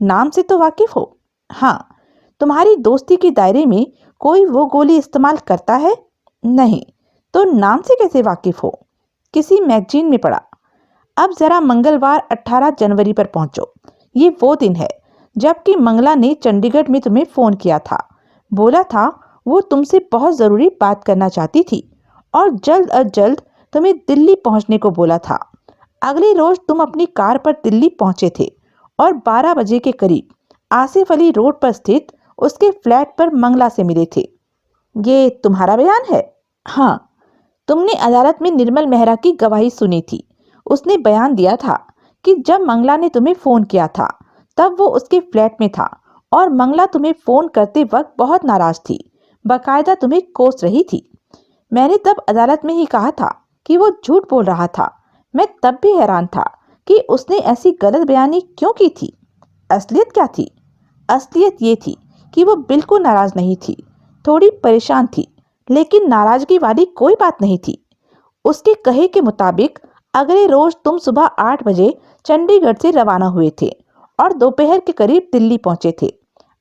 नाम से तो वाकिफ हो? हाँ। तुम्हारी दोस्ती के दायरे में कोई वो गोली इस्तेमाल करता है? नहीं। तो नाम से कैसे वाकिफ हो? किसी मैगजीन में पढ़ा। अब जरा मंगलवार 18 जनवरी पर पहुंचो। ये वो दिन है जबकि मंगला ने चंडीगढ़ में तुम्हें फोन किया था। बोला था वो तुमसे बहुत जरूरी बात करना चाहती थी और जल्द अज जल्द तुम्हें दिल्ली पहुंचने को बोला था। अगले रोज तुम अपनी कार पर दिल्ली पहुंचे थे और 12 बजे के करीब आसिफ अली रोड पर स्थित उसके फ्लैट पर मंगला से मिले थे। ये तुम्हारा बयान है? हाँ। तुमने अदालत में निर्मल मेहरा की गवाही सुनी थी। उसने बयान दिया था कि जब मंगला ने तुम्हें फोन किया था तब वो उसके फ्लैट में था और मंगला तुम्हें फोन करते वक्त बहुत नाराज थी, बकायदा तुम्हें कोस रही थी। मैंने तब अदालत में ही कहा था कि वो झूठ बोल रहा था। मैं तब भी हैरान था कि उसने ऐसी गलत बयानी क्यों की थी। असलियत क्या थी? असलियत ये थी कि वो बिल्कुल नाराज नहीं थी, थोड़ी परेशान थी, लेकिन नाराजगी वाली कोई बात नहीं थी। उसके कहे के मुताबिक अगले रोज तुम सुबह 8 बजे चंडीगढ़ से रवाना हुए थे और दोपहर के करीब दिल्ली पहुंचे थे।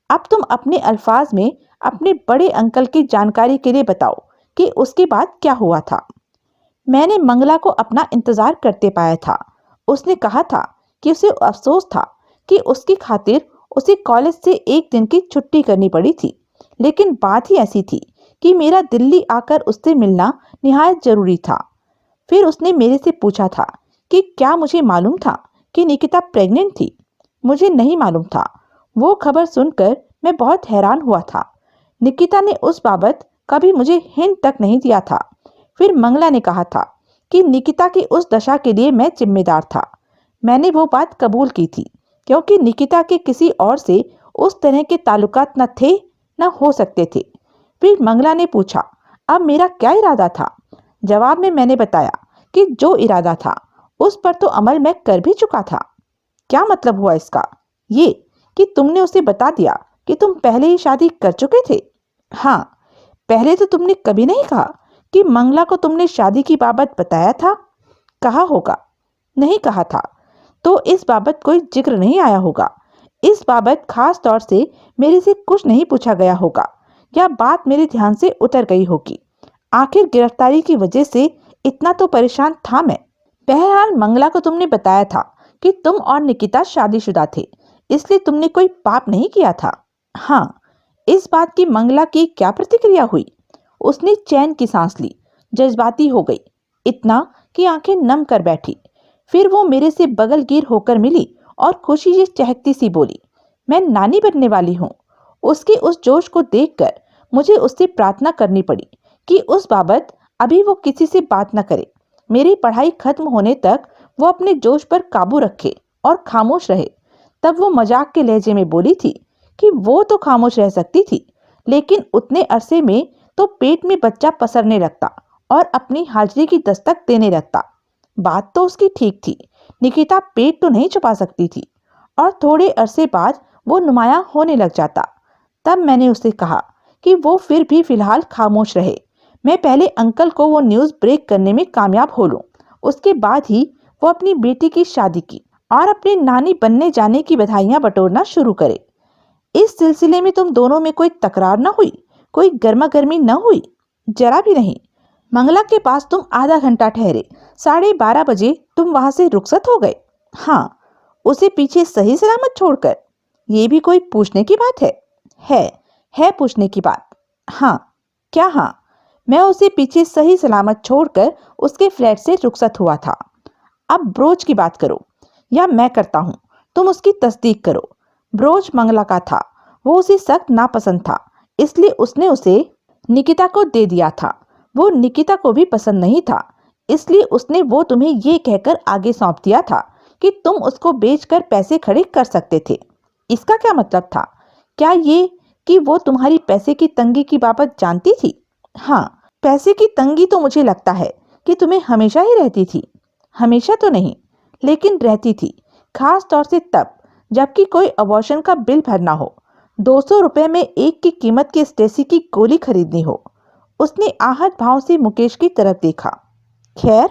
अब तुम अपने अल्फाज में अपने बड़े अंकल की जानकारी के लिए बताओ कि उसके बाद क्या हुआ था। मैंने मंगला को अपना इंतजार करते पाया था। उसने कहा था कि उसे अफसोस था कि उसकी खातिर उसे कॉलेज से एक दिन की छुट्टी करनी पड़ी थी, लेकिन बात ही ऐसी थी कि मेरा दिल्ली आकर उससे मिलना निहायत जरूरी था। फिर उसने मेरे से पूछा था कि क्या मुझे मालूम था कि निकिता प्रेग्नेंट थी। मुझे नहीं मालूम था। वो खबर सुनकर मैं बहुत हैरान हुआ था। निकिता ने उस बाबत कभी मुझे हिंट तक नहीं दिया था। फिर मंगला ने कहा था कि निकिता की उस दशा के लिए मैं जिम्मेदार था। मैंने वो बात कबूल की थी क्योंकि निकिता के किसी और से उस तरह के ताल्लुकात न थे न हो सकते थे। फिर मंगला ने पूछा अब मेरा क्या इरादा था। जवाब में मैंने बताया कि जो इरादा था उस पर तो अमल मैं कर भी चुका था। क्या मतलब हुआ इसका? ये कि तुमने उसे बता दिया कि तुम पहले ही शादी कर चुके थे। हाँ। पहले तो तुमने कभी नहीं कहा कि मंगला को तुमने शादी की बाबत बताया था। कहा होगा। नहीं कहा था तो इस बाबत कोई जिक्र नहीं आया होगा। इस बाबत खास तौर से मेरे से कुछ नहीं पूछा गया होगा या बात मेरे ध्यान से उतर गई होगी। आखिर गिरफ्तारी की वजह से इतना तो परेशान था मैं। बहरहाल मंगला को तुमने बताया था कि तुम और निकिता शादीशुदा थे, इसलिए तुमने कोई पाप नहीं किया था। हाँ, इस बात की मंगला की क्या प्रतिक्रिया हुई? उसने चैन की सांस ली, जज्बाती हो गई, इतना कि आंखें नम कर बैठी। फिर वो मेरे से बगलगीर होकर मिली और खुशी से चहकती सी बोली, मैं नानी बनने वाली हूँ। उसके उस जोश को देखकर मुझे उससे प्रार्थना करनी पड़ी कि उस बाबत अभी वो किसी से बात न करे। मेरी पढ़ाई खत्म होने तक वो अपने जोश पर काबू रखे और खामोश रहे। तब वो मजाक के लहजे में बोली थी कि वो तो खामोश रह सकती थी, लेकिन उतने अरसे में तो पेट में बच्चा पसरने लगता और अपनी हाजिरी की दस्तक देने लगता। बात तो उसकी ठीक थी, निकिता पेट तो नहीं छुपा सकती थी और थोड़े अरसे बाद वो नुमायां होने लग जाता। तब मैंने उससे कहा कि वो फिर भी फिलहाल खामोश रहे। मैं पहले अंकल को वो न्यूज़ ब्रेक करने में कामयाब हो लूं, उसके बाद ही वो अपनी बेटी की शादी की और अपनी नानी बनने जाने की बधाइयां बटोरना शुरू करे। इस सिलसिले में तुम दोनों में कोई तकरार न हुई, कोई गर्मा गर्मी न हुई? जरा भी नहीं। मंगला के पास तुम आधा घंटा ठहरे, 12:30 बजे तुम वहां से रुखसत हो गए। हाँ, उसे पीछे सही सलामत छोड़कर। ये भी कोई पूछने की बात है? है पूछने की बात। हाँ। क्या हाँ? मैं उसे पीछे सही सलामत छोड़कर उसके फ्लैट से रुखसत हुआ था। अब ब्रोच की बात करो, या मैं करता हूँ, तुम उसकी तस्दीक करो। ब्रोच मंगला का था, वो उसे सख्त नापसंद था, इसलिए उसने उसे निकिता को दे दिया था। वो निकिता को भी पसंद नहीं था, इसलिए उसने वो तुम्हें ये कहकर आगे सौंप दिया था कि तुम उसको बेचकर पैसे खड़े कर सकते थे। इसका क्या मतलब था? क्या ये कि वो तुम्हारी पैसे की तंगी की बाबत जानती थी? हाँ, पैसे की तंगी तो मुझे लगता है कि तुम्हें हमेशा ही रहती थी। हमेशा तो नहीं, लेकिन रहती थी, खास तौर से तब जबकि कोई अबॉर्शन का बिल भरना हो, 200 रुपए में एक की कीमत की स्टेसी की गोली खरीदनी हो। उसने आहत भाव से मुकेश की तरफ देखा। खैर,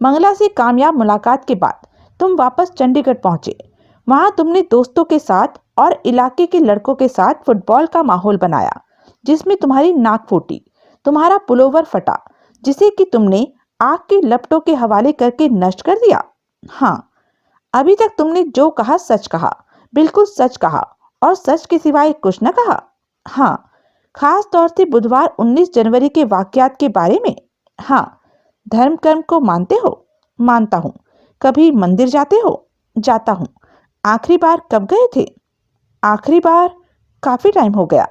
मंगला से कामयाब मुलाकात के बाद तुम वापस चंडीगढ़ पहुंचे। वहां तुमने दोस्तों के साथ और इलाके के लड़कों के साथ फुटबॉल का माहौल बनाया, जिसमें तुम्हारी नाक फूटी, तुम्हारा पुलोवर फटा, जिसे कि तुमने आग की लपटों के हवाले करके नष्ट कर दिया। हाँ, अभी तक तुमने जो कहा सच कहा, बिल्कुल सच कहा, और सच के सिवाय कुछ न कहा। हाँ, खास तौर से बुधवार 19 जनवरी के वाकयात के बारे में। हाँ, धर्म कर्म को मानते हो? मानता हूँ। कभी मंदिर जाते हो? जाता हूँ। आखिरी बार कब गए थे? आखिरी बार काफी टाइम हो गया।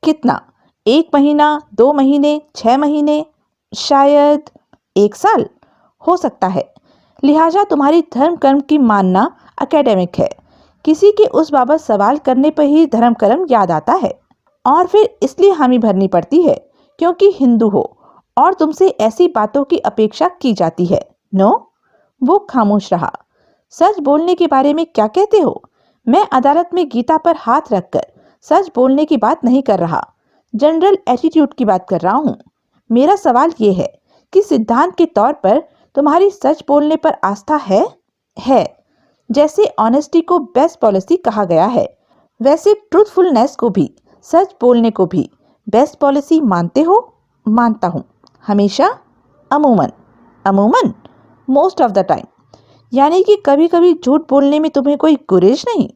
कितना? 1 महीना, 2 महीने, 6 महीने, शायद 1 साल हो सकता है। लिहाजा तुम्हारी धर्म कर्म की मानना एकेडमिक है। किसी के उस बाबत सवाल करने पर ही धर्म कर्म याद आता है, और फिर इसलिए हामी भरनी पड़ती है क्योंकि हिंदू हो और तुमसे ऐसी बातों की अपेक्षा की जाती है। नो? वो खामोश रहा। सच बोलने के बारे में क्या कहते हो? मैं अदालत में गीता पर हाथ रखकर सच बोलने की बात नहीं कर रहा, जनरल एटीट्यूड की बात कर रहा हूँ। मेरा सवाल ये है कि सिद्धांत के तौर पर तुम्हारी सच बोलने पर आस्था है? है। जैसे ऑनेस्टी को बेस्ट पॉलिसी कहा गया है, वैसे ट्रूथफुलनेस को भी, सच बोलने को भी बेस्ट पॉलिसी मानते हो? मानता हूँ। हमेशा? अमूमन। अमूमन? Most of the time. यानी कि कभी कभी झूठ बोलने में तुम्हें कोई गुरेज नहीं?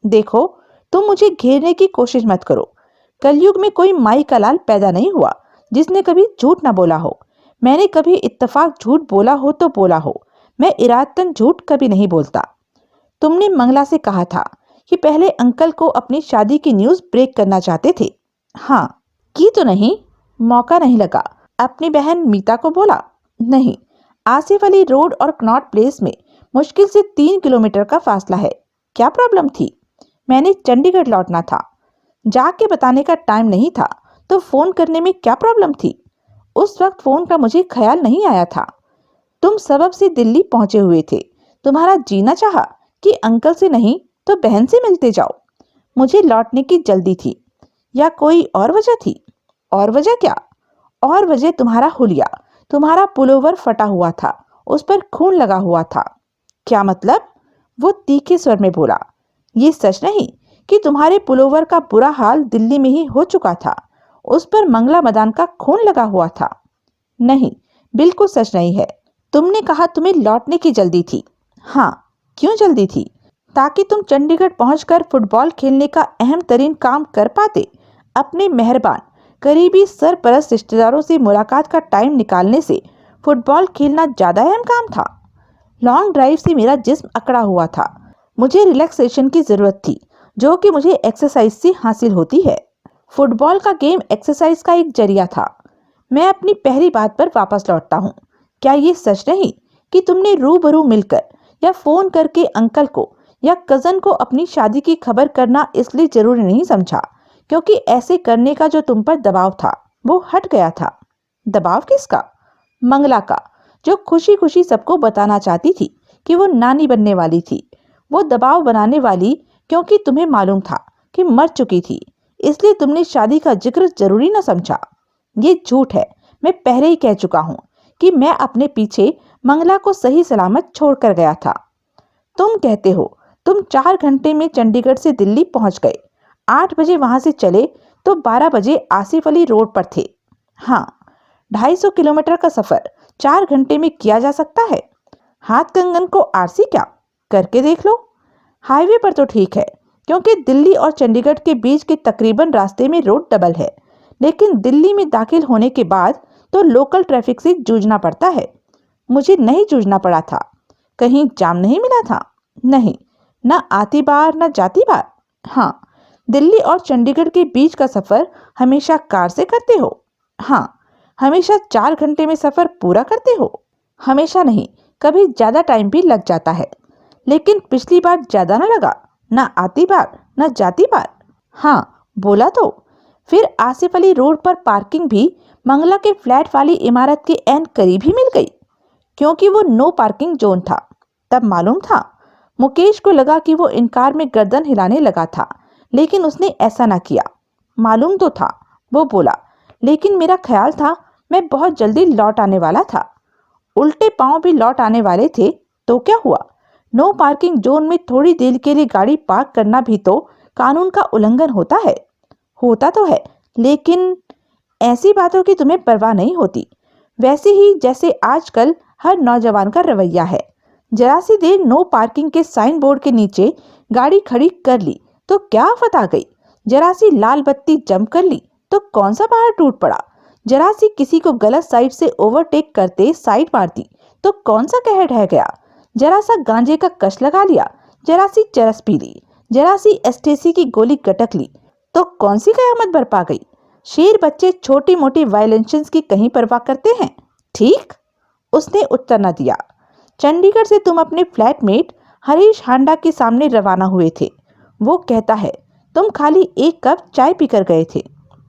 देखो, तुम मुझे घेरने की कोशिश मत करो। कलयुग में कोई माई का लाल पैदा नहीं हुआ जिसने कभी झूठ ना बोला हो। मैंने कभी इत्तेफाक झूठ बोला हो तो बोला हो, मैं इरादतन झूठ कभी नहीं बोलता। तुमने मंगला से कहा था कि पहले अंकल को अपनी शादी की न्यूज़ ब्रेक करना चाहते थे। हाँ। की तो नहीं? मौका नहीं लगा। अपनी बहन मीता को बोला? नहीं। आसिफ अली रोड और कनॉट प्लेस में मुश्किल से 3 किलोमीटर का फासला है। क्या प्रॉब्लम थी? मैंने चंडीगढ़ लौटना था, जाके बताने का टाइम नहीं था, तो फोन करने में क्या प्रॉब्लम थी? उस वक्त फोन का मुझे ख्याल नहीं आया था। तुम सबब से दिल्ली पहुंचे हुए थे। तुम्हारा जीना चाहा कि अंकल से नहीं तो बहन से मिलते जाओ। मुझे लौटने की जल्दी थी, या कोई और वजह थी? और वजह क्या? और वजह तुम्हारा हुलिया, तुम्हारा पुलोवर फटा हुआ था, उस पर खून लगा हुआ था। क्या मतलब? वो तीखे स्वर में बोला। ये सच नहीं कि तुम्हारे पुलोवर का बुरा हाल दिल्ली में ही हो चुका था? उस पर मंगला मदान का खून लगा हुआ था? नहीं, बिल्कुल सच नहीं है। तुमने कहा तुम्हें लौटने की जल्दी थी। हाँ, क्यों जल्दी थी? ताकि तुम चंडीगढ़ पहुंचकर फुटबॉल खेलने का अहम तरीन काम कर पाते। अपने मेहरबान करीबी सरपरस्त रिश्तेदारों से मुलाकात का टाइम निकालने से फुटबॉल खेलना ज्यादा अहम काम था। लॉन्ग ड्राइव से मेरा जिस्म अकड़ा हुआ था। मुझे रिलैक्सेशन की जरूरत थी, जो कि मुझे एक्सरसाइज से हासिल होती है। फुटबॉल का गेम एक्सरसाइज का एक जरिया था। मैं अपनी पहली बात पर वापस लौटता हूँ। क्या ये सच नहीं कि तुमने रूबरू मिलकर या फोन करके अंकल को या कजन को अपनी शादी की खबर करना इसलिए जरूरी नहीं समझा क्योंकि ऐसे करने का जो तुम पर दबाव था वो हट गया था? दबाव किसका? मंगला का, जो खुशी खुशी सबको बताना चाहती थी कि वो नानी बनने वाली थी। वो दबाव बनाने वाली क्योंकि तुम्हें मालूम था कि मर चुकी थी, इसलिए तुमने शादी का जिक्र जरूरी न समझा। ये झूठ है। मैं पहले ही कह चुका हूँ कि मैं अपने पीछे मंगला को सही सलामत छोड़कर गया था। तुम कहते हो तुम 4 घंटे में चंडीगढ़ से दिल्ली पहुंच गए। 8 बजे वहां से चले तो 12 बजे आसिफ अली रोड पर थे। हाँ, 250 किलोमीटर का सफर 4 घंटे में किया जा सकता है। हाथ कंगन को आरसी क्या? करके देख लो। हाईवे पर तो ठीक है, क्योंकि दिल्ली और चंडीगढ़ के बीच के तकरीबन रास्ते में रोड डबल है, लेकिन दिल्ली में दाखिल होने के बाद तो लोकल ट्रैफिक से जूझना पड़ता है। मुझे नहीं जूझना पड़ा था। कहीं जाम नहीं मिला था? नहीं, न आती बार न जाती बार। हाँ, दिल्ली और चंडीगढ़ के बीच का सफर हमेशा कार से करते हो? हाँ। हमेशा 4 घंटे में सफर पूरा करते हो? हमेशा नहीं, कभी ज्यादा टाइम भी लग जाता है। लेकिन पिछली बार ज्यादा न लगा, न आती बार न जाती बार। हाँ, बोला तो। फिर आसिफ अली रोड पर पार्किंग भी मंगला के फ्लैट वाली इमारत के एन करीब ही मिल गई, क्योंकि वो नो पार्किंग जोन था। तब मालूम था। मुकेश को लगा कि वो इनकार में गर्दन हिलाने लगा था, लेकिन उसने ऐसा ना किया। मालूम तो था, वो बोला, लेकिन मेरा ख्याल था मैं बहुत जल्दी लौट आने वाला था। उल्टे पांव भी लौट आने वाले थे तो क्या हुआ? नो पार्किंग जोन में थोड़ी देर के लिए गाड़ी पार्क करना भी तो कानून का उल्लंघन होता है। होता तो है, लेकिन ऐसी बातों की तुम्हें परवाह नहीं होती, वैसे ही जैसे आजकल हर नौजवान का रवैया है। जरा सी देर नो पार्किंग के साइन बोर्ड के नीचे गाड़ी खड़ी कर ली तो क्या आफत आ गई? जरा सी लाल बत्ती जंप कर ली तो कौन सा पहाड़ टूट पड़ा? जरा सी किसी को गलत साइड से ओवरटेक करते साइड मार दी तो कौन सा कहर ढह गया? जरा सा गांजे का कश लगा लिया, जरा सी चरस पी ली, जरा सी एस्टेसी की गोली गटक ली तो कौन सी कयामत बरपा गई? शेर बच्चे छोटी मोटी वायलेंसेस की कहीं परवाह करते हैं? ठीक, उसने उत्तर न दिया। चंडीगढ़ से तुम अपने फ्लैटमेट हरीश हांडा के सामने रवाना हुए थे। वो कहता है तुम खाली 1 कप चाय पीकर गए थे।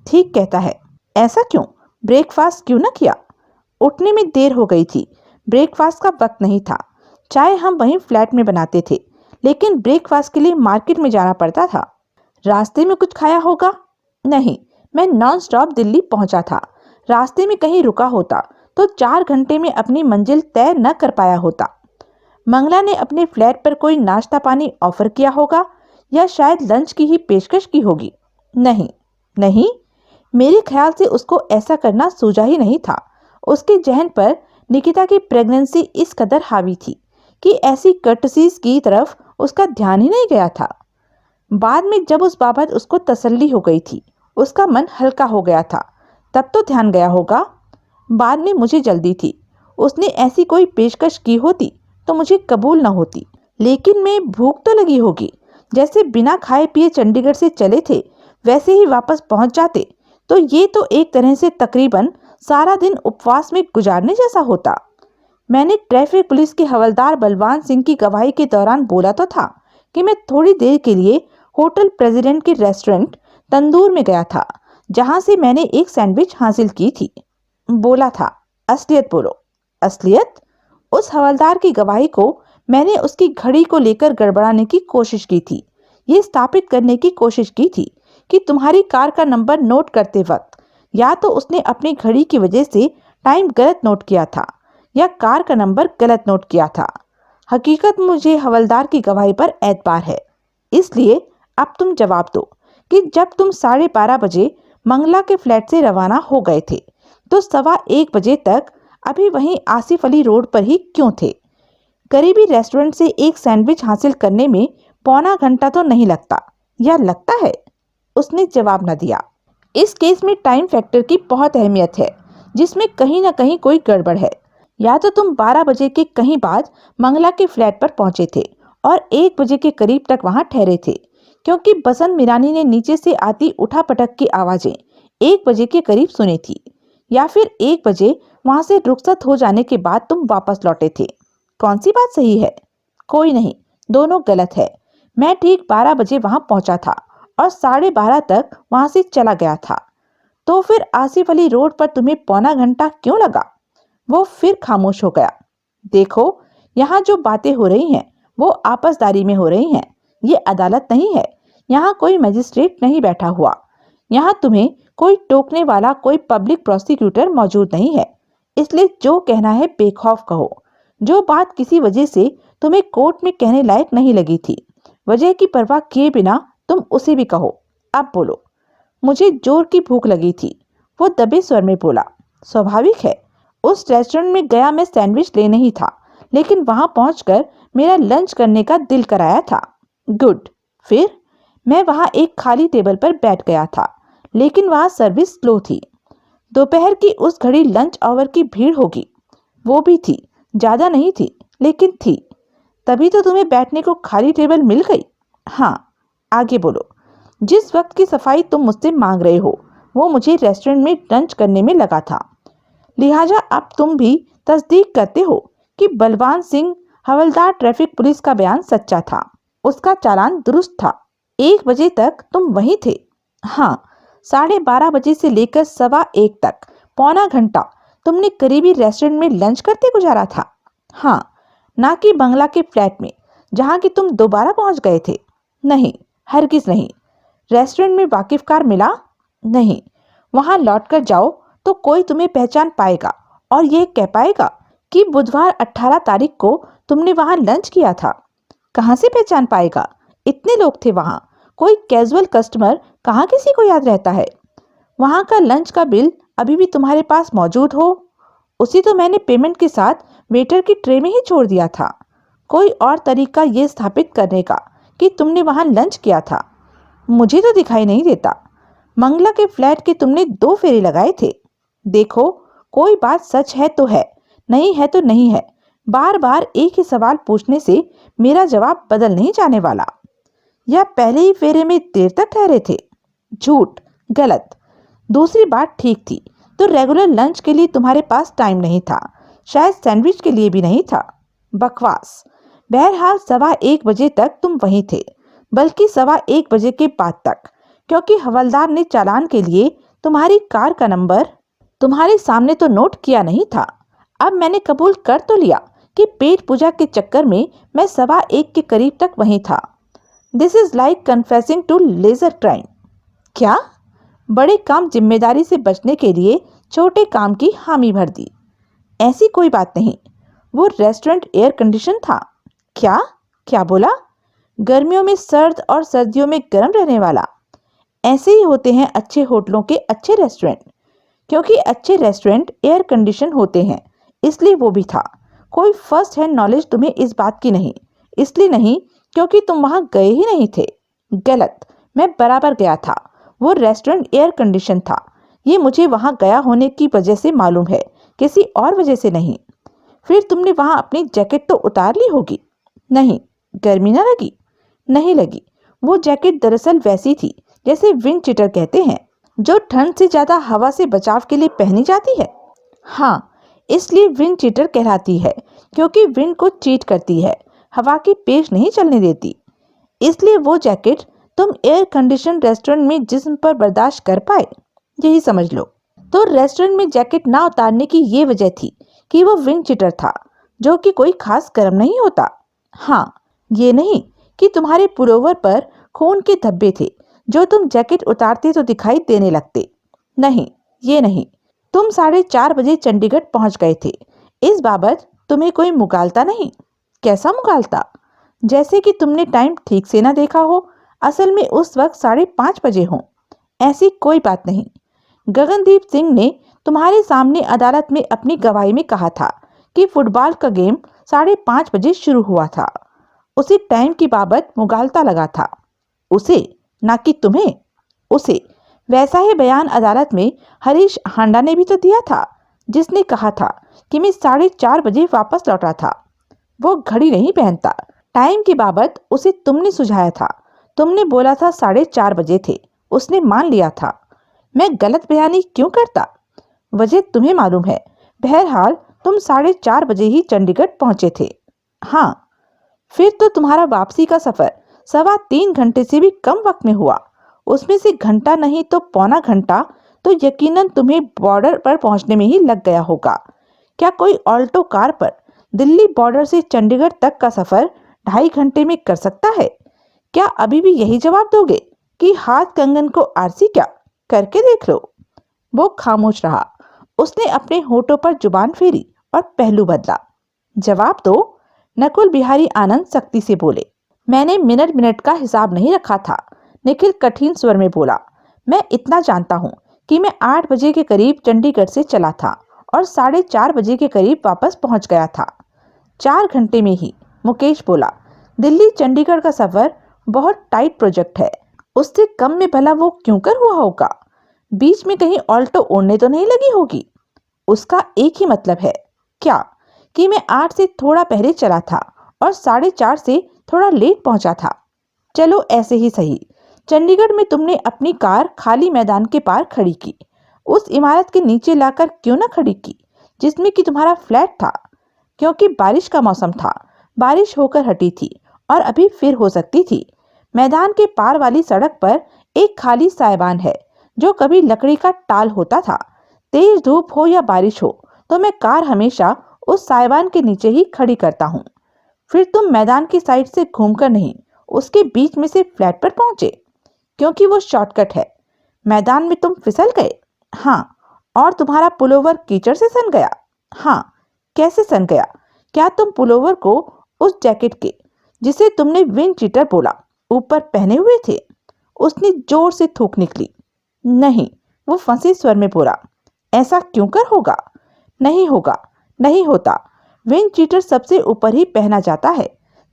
ठीक कहता है। ऐसा क्यों? ब्रेकफास्ट क्यों न किया? उठने में देर हो गई थी, ब्रेकफास्ट का वक्त नहीं था। चाय हम वहीं फ्लैट में बनाते थे, लेकिन ब्रेकफास्ट के लिए मार्केट में जाना पड़ता था। रास्ते में कुछ खाया होगा? नहीं, मैं नॉन स्टॉप दिल्ली पहुंचा था। रास्ते में कहीं रुका होता तो 4 घंटे में अपनी मंजिल तय न कर पाया होता। मंगला ने अपने फ्लैट पर कोई नाश्ता पानी ऑफर किया होगा, या शायद लंच की ही पेशकश की होगी। नहीं नहीं, मेरे ख्याल से उसको ऐसा करना सूझा ही नहीं था। उसके जहन पर निकिता की प्रेगनेंसी इस कदर हावी थी कि ऐसी कर्टसीज की तरफ उसका ध्यान ही नहीं गया था। बाद में जब उस बाबत उसको तसल्ली हो गई थी, उसका मन हल्का हो गया था, तब तो ध्यान गया होगा। बाद में मुझे जल्दी थी। उसने ऐसी कोई पेशकश की होती तो मुझे कबूल न होती, लेकिन मैं भूख तो लगी होगी। जैसे बिना खाए पिए चंडीगढ़ से चले थे वैसे ही वापस पहुंच जाते तो ये तो एक तरह से तकरीबन सारा दिन उपवास में गुजारने जैसा होता। मैंने ट्रैफिक पुलिस के हवलदार बलवान सिंह की गवाही के दौरान बोला तो था कि मैं थोड़ी देर के लिए होटल प्रेसिडेंट के रेस्टोरेंट तंदूर में गया था, जहां से मैंने एक सैंडविच हासिल की थी। बोला था। असलियत बोलो। असलियत? उस हवलदार की गवाही को मैंने उसकी घड़ी को लेकर गड़बड़ाने की कोशिश की थी। ये स्थापित करने की कोशिश की थी कि तुम्हारी कार का नंबर नोट करते वक्त या तो उसने अपनी घड़ी की वजह से टाइम गलत नोट किया था या कार का नंबर गलत नोट किया था। हकीकत मुझे हवलदार की गवाही पर एतबार है। इसलिए अब तुम जवाब दो कि जब तुम 12:30 बजे मंगला के फ्लैट से रवाना हो गए थे तो 1:15 बजे तक अभी वहीं आसिफ अली रोड पर ही क्यों थे? करीबी रेस्टोरेंट से एक सैंडविच हासिल करने में पौना घंटा तो नहीं लगता, या लगता है? उसने जवाब न दिया। इस केस में टाइम फैक्टर की बहुत अहमियत है, जिसमें कहीं ना कहीं कोई गड़बड़ है। या तो तुम 12 बजे के कहीं बाद मंगला के फ्लैट पर पहुंचे थे और 1 बजे के करीब तक वहां ठहरे थे, क्योंकि बसंत मीरानी ने नीचे से आती उठापटक की आवाजें 1 बजे के करीब सुनी थी। या फिर 1 बजे वहां से रुखसत हो जाने के बाद तुम वापस लौटे थे। कौन सी बात सही है? कोई नहीं, दोनों गलत है। मैं ठीक 12 बजे वहां पहुंचा था और 12:30 तक वहां से चला गया था। तो फिर आसिफ अली रोड पर तुम्हें पौना घंटा क्यों लगा? वो फिर खामोश हो गया। देखो, यहाँ जो बातें हो रही हैं वो आपसदारी में हो रही हैं। ये अदालत नहीं है। यहाँ कोई मजिस्ट्रेट नहीं बैठा हुआ। यहाँ तुम्हें कोई टोकने वाला, कोई पब्लिक प्रोसिक्यूटर मौजूद नहीं है। इसलिए जो कहना है बेखौफ कहो। जो बात किसी वजह से तुम्हें कोर्ट में कहने लायक नहीं लगी थी, वजह की परवाह किए बिना तुम उसे भी कहो। अब बोलो। मुझे जोर की भूख लगी थी, वो दबे स्वर में बोला। स्वाभाविक है, उस रेस्टोरेंट में गया मैं सैंडविच लेने ही था, लेकिन वहां पहुंचकर मेरा लंच करने का दिल कराया था। गुड। फिर? मैं वहां एक खाली टेबल पर बैठ गया था, लेकिन वहां सर्विस स्लो थी। दोपहर की उस घड़ी लंच आवर की भीड़ होगी। वो भी थी, ज्यादा नहीं थी, लेकिन थी। तभी तो तुम्हें बैठने को खाली टेबल मिल गई। हाँ, आगे बोलो। जिस वक्त की सफाई तुम मुझसे मांग रहे हो, वो मुझे रेस्टोरेंट में लंच करने में लगा था। लिहाजा अब तुम भी तस्दीक करते हो कि बलवान सिंह हवलदार ट्रैफिक पुलिस का बयान सच्चा था, उसका चालान दुरुस्त था। 1 बजे तक तुम वहीं थे। हाँ, 12:30 बजे से लेकर 1:15 तक पौना घंटा तुमने करीबी रेस्टोरेंट में लंच करते गुजारा था। हाँ, ना कि बंगला के फ्लैट में, जहाँ कि तुम दोबारा पहुंच गए थे। नहीं, हरगिज नहीं। रेस्टोरेंट में वाकिफकार मिला? नहीं। वहां लौटकर जाओ तो कोई तुम्हें पहचान पाएगा और यह कह पाएगा कि बुधवार 18 तारीख को तुमने वहां लंच किया था। कहां से पहचान पाएगा? इतने लोग थे वहां, कोई कैजुअल कस्टमर कहां किसी को याद रहता है। वहां का लंच का बिल अभी भी तुम्हारे पास मौजूद हो? उसी तो मैंने पेमेंट के साथ वेटर की ट्रे में ही छोड़ दिया था। कोई और तरीका ये स्थापित करने का कि तुमने वहां लंच किया था मुझे तो दिखाई नहीं देता। मंगला के फ्लैट के तुमने 2 फेरे लगाए थे। देखो, कोई बात सच है तो है, नहीं है तो नहीं है। बार बार एक ही सवाल पूछने से मेरा जवाब बदल नहीं जाने वाला। या पहले ही फेरे में देर तक ठहरे थे? झूठ, गलत। दूसरी बात ठीक थी, तो रेगुलर लंच के लिए तुम्हारे पास टाइम नहीं था, शायद सैंडविच के लिए भी नहीं था। बकवास। बहरहाल 1:15 बजे तक तुम वहीं थे, बल्कि 1:15 बजे के बाद तक, क्योंकि हवलदार ने चालान के लिए तुम्हारी कार का नंबर तुम्हारे सामने तो नोट किया नहीं था। अब मैंने कबूल कर तो लिया कि पेट पूजा के चक्कर में मैं 1:15 के करीब तक वहीं था। This is like confessing to lesser crime. क्या? बड़े काम जिम्मेदारी से बचने के लिए छोटे काम की हामी भर दी। ऐसी कोई बात नहीं। वो रेस्टोरेंट एयर कंडीशन था। क्या? क्या बोला? गर्मियों में सर्द और सर्दियों में गर्म रहने वाला। ऐसे ही होते हैं अच्छे होटलों के अच्छे रेस्टोरेंट, क्योंकि अच्छे रेस्टोरेंट एयर कंडीशन होते हैं, इसलिए वो भी था। कोई फर्स्ट हैंड नॉलेज तुम्हें इस बात की नहीं, इसलिए नहीं क्योंकि तुम वहां गए ही नहीं थे। गलत, मैं बराबर गया था। वो रेस्टोरेंट एयर कंडीशन था। ये मुझे वहां गया होने की वजह से मालूम है, किसी और वजह से नहीं। फिर तुमने वहां अपनी जैकेट तो उतार ली होगी? नहीं। गर्मी न लगी? नहीं लगी। वो जैकेट दरअसल वैसी थी जैसे विंड चीटर कहते हैं, जो ठंड से ज्यादा हवा से बचाव के लिए पहनी जाती है। हाँ, इसलिए विंड चीटर कहलाती है, क्योंकि विंड को चीट करती है, हवा की पेश नहीं चलने देती। इसलिए वो जैकेट तुम एयर कंडीशन रेस्टोरेंट में जिस्म पर बर्दाश्त कर पाए, यही समझ लो। तो रेस्टोरेंट में जैकेट ना उतारने की ये वजह थी कि वो विंड चीटर था, जो कि कोई खास गर्म नहीं होता। हाँ, ये नहीं कि तुम्हारे पुलोवर पर खून के धब्बे थे, जो तुम जैकेट उतारते तो दिखाई देने लगते। नहीं, ये नहीं। तुम 4:30 बजे चंडीगढ़ पहुंच गए थे। इस बाबत तुम्हें कोई मुगालता नहीं। कैसा मुगालता? जैसे कि तुमने टाइम ठीक से ना देखा हो, असल में उस वक्त 5:30 बजे हों। ऐसी कोई बात नहीं। गगनदीप सिंह ने तुम्हारे सामने अदालत में अपनी गवाही में कहा था कि फुटबॉल का गेम 5:30 बजे शुरू हुआ था। उसी टाइम की बाबत मुगालता लगा था। उसे, ना कि तुम्हें। उसे। वैसा ही बयान अदालत में हरीश हांडा ने भी तो दिया था, जिसने कहा था कि मैं 4:30 बजे वापस लौटा था। वो घड़ी नहीं पहनता। टाइम की बाबत उसे तुमने सुझाया था। तुमने बोला था 4:30 बजे थे। उसने मान लिया था। मैं गलत बयानी क्यों करता? वजह तुम्हें मालूम है। बहरहाल तुम 4:30 बजे ही चंडीगढ़ पहुंचे थे। हाँ। फिर तो तुम्हारा वापसी का सफर 3.25 घंटे से भी कम वक्त में हुआ। उसमें से घंटा नहीं तो पौना घंटा तो यकीनन तुम्हें बॉर्डर पर पहुंचने में ही लग गया होगा। क्या कोई ऑल्टो कार पर दिल्ली बॉर्डर से चंडीगढ़ तक का सफर 2.5 घंटे में कर सकता है? क्या अभी भी यही जवाब दोगे कि हाथ कंगन को आरसी? क्या करके देख लो। वो खामोश रहा। उसने अपने होठों पर जुबान फेरी और पहलू बदला। जवाब दो। नकुल बिहारी आनंद सख्ती से बोले। मैंने मिनट मिनट का हिसाब नहीं रखा था, निखिल कठिन स्वर में बोला। मैं इतना जानता हूँ कि मैं 8 बजे के करीब चंडीगढ़ से चला था और 4:30 बजे के करीब वापस पहुंच गया था। 4 घंटे में ही, मुकेश बोला। दिल्ली चंडीगढ़ का सफर बहुत टाइट प्रोजेक्ट है। उससे कम में भला वो क्यों कर हुआ होगा? बीच में कहीं ऑल्टो ओढ़ने तो नहीं लगी होगी? उसका एक ही मतलब है। क्या? कि मैं 8 से थोड़ा पहले चला था और 4:30 से थोड़ा लेट पहुंचा था। चलो ऐसे ही सही। चंडीगढ़ में तुमने अपनी कार खाली मैदान के पार खड़ी की। उस इमारत के नीचे लाकर क्यों ना खड़ी की जिसमें कि तुम्हारा फ्लैट था? क्योंकि बारिश का मौसम था। बारिश होकर हटी थी और अभी फिर हो सकती थी। मैदान के पार वाली सड़क पर एक खाली साइबान है जो कभी लकड़ी का टाल होता था। तेज धूप हो या बारिश हो तो मैं कार हमेशा उस साइबान के नीचे ही खड़ी करता हूँ। फिर तुम मैदान की साइड से घूमकर नहीं, उसके बीच में से फ्लैट पर पहुंचे, क्योंकि वो शॉर्टकट है। मैदान में तुम फिसल गए। हाँ। और तुम्हारा पुलोवर कीचड़ से सन गया। हाँ। कैसे सन गया? क्या तुम पुलोवर को उस जैकेट के, जिसे तुमने विंड चीटर बोला, ऊपर पहने हुए थे? उसने जोर से थूक निकली। नहीं, वो फंसे स्वर में बोला। ऐसा क्यों कर होगा? नहीं होगा, नहीं होता। विंड चीटर सबसे ऊपर ही पहना जाता है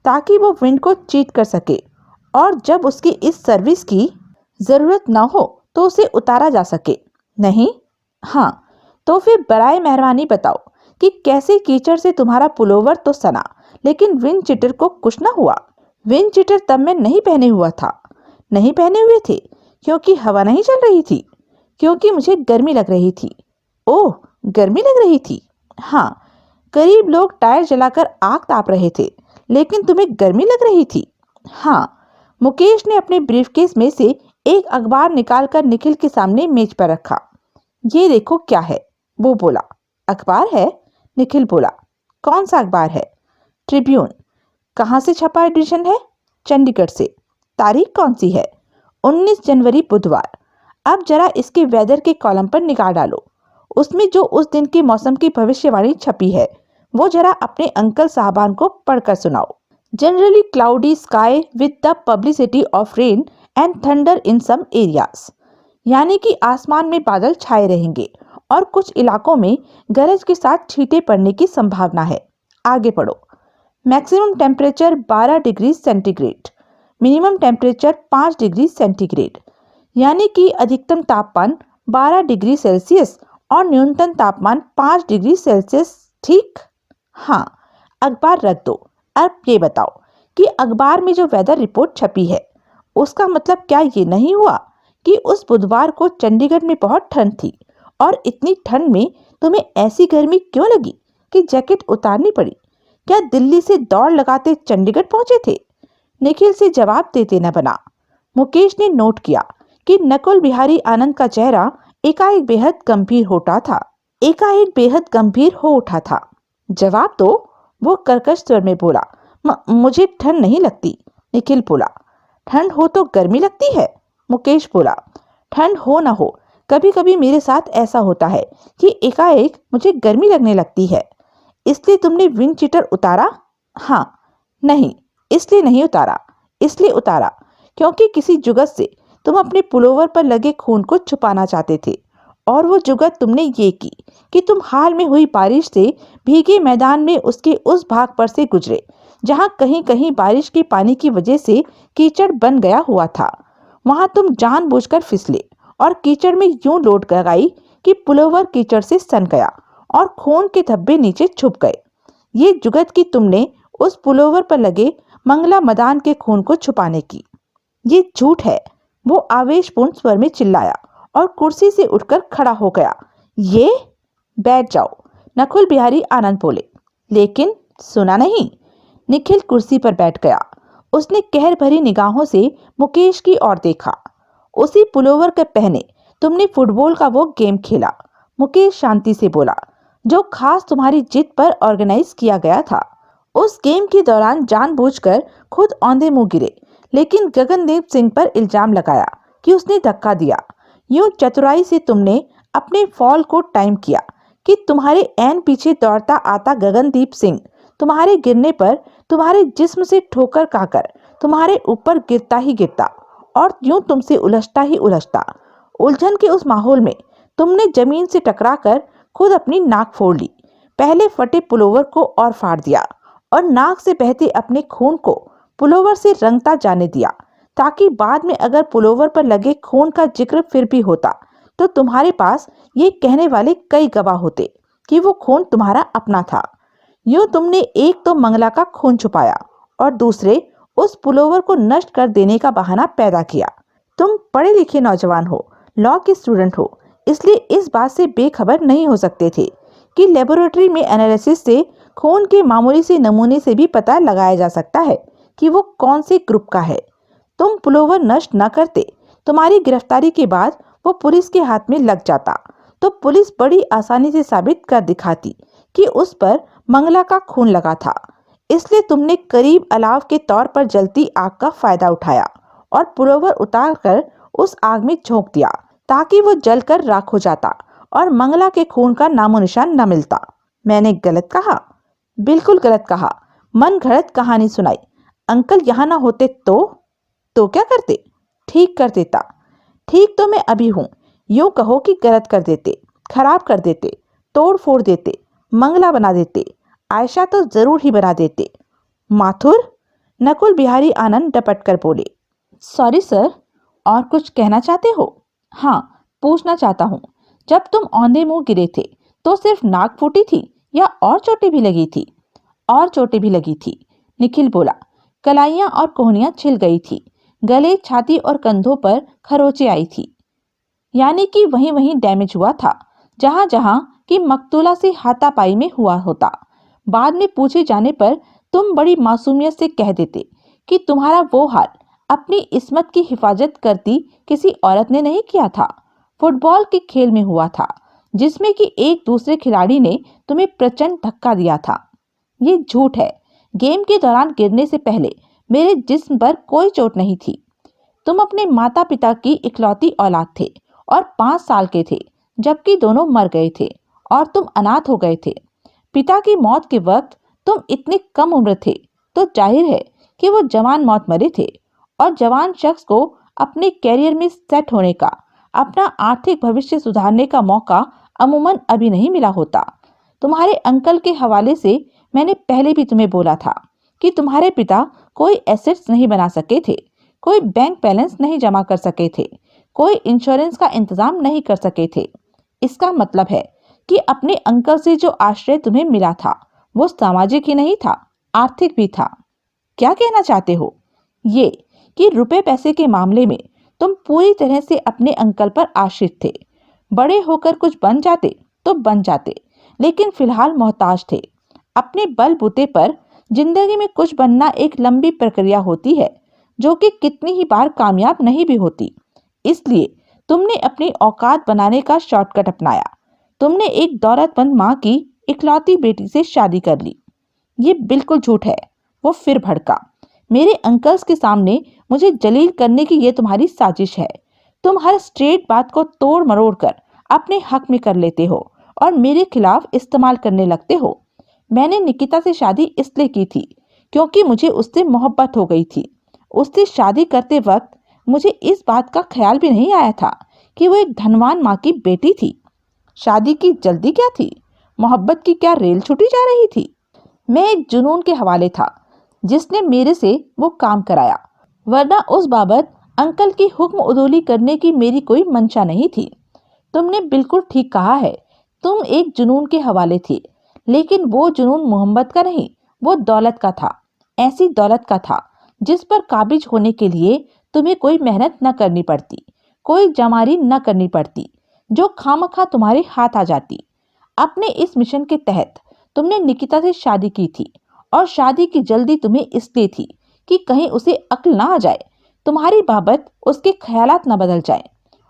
ताकि वो विंड को चीट कर सके और जब उसकी इस सर्विस की जरूरत ना हो तो उसे उतारा जा सके। नहीं? हाँ। तो फिर बराए मेहरबानी बताओ कि कैसे कीचड़ से तुम्हारा पुलोवर तो सना लेकिन विंड चीटर को कुछ ना हुआ? विंड चीटर तब मैं नहीं पहने हुआ था। नहीं पहने हुए थे क्योंकि हवा नहीं चल रही थी, क्योंकि मुझे गर्मी लग रही थी। ओह, गर्मी लग रही थी। हाँ। करीब लोग टायर जलाकर आग ताप रहे थे, लेकिन तुम्हें गर्मी लग रही थी। हाँ। मुकेश ने अपने ब्रीफकेस में से एक अखबार निकालकर निखिल के सामने मेज पर रखा। ये देखो क्या है, वो बोला। अखबार है? निखिल बोला। कौन सा अखबार है? ट्रिब्यून। कहाँ से छपा एडिशन है? चंडीगढ़ से। तारीख कौन सी है? 19 जनवरी बुधवार। अब जरा इसके वेदर के कॉलम पर निगाह डालो। उसमें जो उस दिन के मौसम की भविष्यवाणी छपी है वो जरा अपने अंकल साहबान को पढ़कर सुनाओ। Generally cloudy sky with the publicity of rain and thunder in some areas. यानी कि आसमान में बादल छाए रहेंगे और कुछ इलाकों में गरज के साथ छींटे पड़ने की संभावना है। आगे पढ़ो। Maximum temperature 12 degree centigrade, minimum temperature 5 degree centigrade. यानी कि अधिकतम तापमान 12 डिग्री सेल्सियस और न्यूनतम तापमान 5 डिग्री सेल्सियस। ठीक? हाँ। अखबार रख दो। अब ये बताओ कि अखबार में जो वेदर रिपोर्ट छपी है उसका मतलब क्या ये नहीं हुआ कि उस बुधवार को चंडीगढ़ में बहुत ठंड थी और इतनी ठंड में तुम्हें ऐसी गर्मी क्यों लगी कि जैकेट उतारनी पड़ी? क्या दिल्ली से दौड़ लगाते चंडीगढ़ पहुंचे थे? निखिल से जवाब देते न बना। मुकेश ने नोट किया कि नकुल बिहारी आनंद का चेहरा एकाएक बेहद गंभीर हो उठा था। जवाब दो, वो कर्कश स्वर में बोला। मुझे ठंड नहीं लगती। निखिल बोला। ठंड हो तो गर्मी लगती है। मुकेश बोला। ठंड हो ना हो, कभी कभी मेरे साथ ऐसा होता है कि एकाएक मुझे गर्मी लगने लगती है। इसलिए तुमने विंड चीटर उतारा? हाँ। नहीं, इसलिए नहीं उतारा। इसलिए उतारा क्योंकि किसी जुगत से तुम अपने पुलोवर पर लगे खून को छुपाना चाहते थे और वो जुगत तुमने ये की कि तुम हाल में हुई बारिश से भीगे मैदान में उसके उस भाग पर से गुजरे जहां कहीं कहीं बारिश के पानी की वजह से कीचड़ बन गया हुआ था। वहां तुम जानबूझकर फिसले और कीचड़ में यूं लोट लगाई कि पुलोवर कीचड़ से सन गया और खून के धब्बे नीचे छुप गए। ये जुगत की तुमने उस पुलोवर पर लगे मंगला मदान के खून को छुपाने की। ये झूठ है, वो आवेशपूर्ण स्वर में चिल्लाया और कुर्सी से उठकर खड़ा हो गया। ये बैठ जाओ, नकुल बिहारी आनंद बोले। लेकिन सुना नहीं। निखिल कुर्सी पर बैठ गया। उसने कहर भरी निगाहों से मुकेश की ओर देखा। उसी पुलोवर के पहने तुमने फुटबॉल का वो गेम खेला, मुकेश शांति से बोला, जो खास तुम्हारी जिद पर ऑर्गेनाइज किया गया था। उस गेम के दौरान जानबूझकर खुद औंधे मुंह गिरे, लेकिन गगनदीप सिंह पर इल्जाम लगाया कि उसने धक्का दिया। यूं चतुराई से तुमने अपने फॉल को टाइम किया कि तुम्हारे ऐन पीछे दौड़ता आता गगनदीप सिंह तुम्हारे गिरने पर तुम्हारे जिस्म से ठोकर खाकर तुम्हारे ऊपर गिरता ही गिरता और यूं तुमसे उलझता ही उलझता। उलझन के उस माहौल में तुमने जमीन से टकराकर खुद अपनी नाक फोड़ ली। पहले फटे पुलोवर को और फाड़ दिया और नाक से बहते अपने खून को पुलोवर से रंगता जाने दिया, ताकि बाद में अगर पुलोवर पर लगे खून का जिक्र फिर भी होता तो तुम्हारे पास ये कहने वाले कई गवाह होते कि वो खून तुम्हारा अपना था। यूं तुमने एक तो मंगला का खून छुपाया और दूसरे उस पुलोवर को नष्ट कर देने का बहाना पैदा किया। तुम पढ़े लिखे नौजवान हो, लॉ के स्टूडेंट हो, इसलिए इस बात से बेखबर नहीं हो सकते थे कि लेबोरेटरी में एनालिसिस से खून के मामूली से नमूने से भी पता लगाया जा सकता है कि वो कौन से ग्रुप का है। तुम पुलोवर नष्ट न करते, तुम्हारी गिरफ्तारी के बाद वो पुलिस के हाथ में लग जाता तो पुलिस बड़ी आसानी से साबित कर दिखाती कि उस पर मंगला का खून लगा था। इसलिए तुमने करीब अलाव के तौर पर जलती आग का फायदा उठाया और पुलोवर उतारकर उस आग में झोंक दिया, ताकि वो जलकर राख हो जाता और मंगला के खून का नामो निशान न मिलता। मैंने गलत कहा? बिल्कुल गलत कहा। मन घड़त कहानी सुनाई। अंकल यहाँ ना होते तो क्या करते? ठीक कर देता। ठीक तो मैं अभी हूँ। यूं कहो कि गलत कर देते, खराब कर देते, तोड़ फोड़ देते, मंगला बना देते, आयशा तो जरूर ही बना देते। माथुर? नकुल बिहारी आनंद डपट कर बोले। सॉरी सर, और कुछ कहना चाहते हो? हाँ, पूछना चाहता हूँ, जब तुम औंधे मुंह गिरे थे तो सिर्फ नाक फूटी थी या और चोटें भी लगी थी? और चोटें भी लगी थी, निखिल बोला। कलाइयां और कोहनियां छिल गई थी, गले, छाती और कंधों पर खरोंचें आई थी। यानी कि वहीं वहीं डैमेज हुआ था जहां जहां कि मकतूला से हाथापाई में हुआ होता। बाद में पूछे जाने पर तुम बड़ी मासूमियत से कह देते कि तुम्हारा वो हाल अपनी इस्मत की हिफाजत करती किसी औरत ने नहीं किया था, फुटबॉल के खेल में हुआ था, जिसमें कि एक दूसरे खिलाड़ी ने तुम्हें प्रचंड धक्का दिया था। ये झूठ है। गेम के दौरान गिरने से पहले मेरे जिस्म पर कोई चोट नहीं थी। तुम अपने माता पिता की इकलौती औलाद थे और 5 साल के थे जबकि दोनों मर गए थे और तुम अनाथ हो गए थे। पिता की मौत के वक्त तुम इतने कम उम्र थे तो जाहिर है कि वो जवान मौत मरे थे, और जवान शख्स को अपने कैरियर में सेट होने का, अपना आर्थिक भविष्य सुधारने का मौका अमूमन अभी नहीं मिला होता। तुम्हारे अंकल के हवाले से मैंने पहले भी तुम्हें बोला था कि तुम्हारे पिता कोई एसेट्स नहीं बना सके थे, कोई बैंक बैलेंस नहीं जमा कर सके थे, कोई इंश्योरेंस का इंतजाम नहीं कर सके थे। इसका मतलब है कि अपने अंकल से जो आश्रय तुम्हें मिला था वो सामाजिक ही नहीं था, आर्थिक भी था। क्या कहना चाहते हो? ये कि रुपए पैसे के मामले में तुम पूरी तरह से अपने अंकल पर आश्रित थे। बड़े होकर कुछ बन जाते तो बन जाते, लेकिन फिलहाल मोहताज थे। अपने बलबूते पर जिंदगी में कुछ बनना एक लंबी प्रक्रिया होती है जो कि कितनी ही बार कामयाब नहीं भी होती। इसलिए तुमने अपनी औकात बनाने का शॉर्टकट अपनाया। तुमने एक दौलतमंद माँ की इकलौती बेटी से शादी कर ली। ये बिल्कुल झूठ है। वो फिर भड़का। मेरे अंकल्स के सामने मुझे जलील करने की ये तुम्हारी साजिश है। तुम हर स्ट्रेट बात को तोड़ मरोड़ कर अपने हक में कर लेते हो और मेरे खिलाफ इस्तेमाल करने लगते हो। मैंने निकिता से शादी इसलिए की थी क्योंकि मुझे उससे मोहब्बत हो गई थी। उससे शादी करते वक्त मुझे इस बात का ख्याल भी नहीं आया था कि वो एक धनवान माँ की बेटी थी। शादी की जल्दी क्या थी? मोहब्बत की क्या रेल छूटी जा रही थी? मैं एक जुनून के हवाले था जिसने मेरे से वो काम कराया, वरना उस बाबत अंकल की हुक्म उदोली करने की मेरी कोई मंशा नहीं थी। तुमने बिल्कुल ठीक कहा है, तुम एक जुनून के हवाले थे, लेकिन वो जुनून मोहब्बत का नहीं, वो दौलत का था। ऐसी दौलत का था जिस पर काबिज होने के लिए तुम्हें कोई मेहनत न करनी पड़ती, कोई जमारी न करनी पड़ती, जो खामखा तुम्हारे हाथ आ जाती। अपने इस मिशन के तहत तुमने निकिता से शादी की थी, और शादी की जल्दी तुम्हें इसलिए थी कि कहीं उसे अक्ल ना आ जाए, तुम्हारी बाबत उसके ख्यालात न बदल जाए,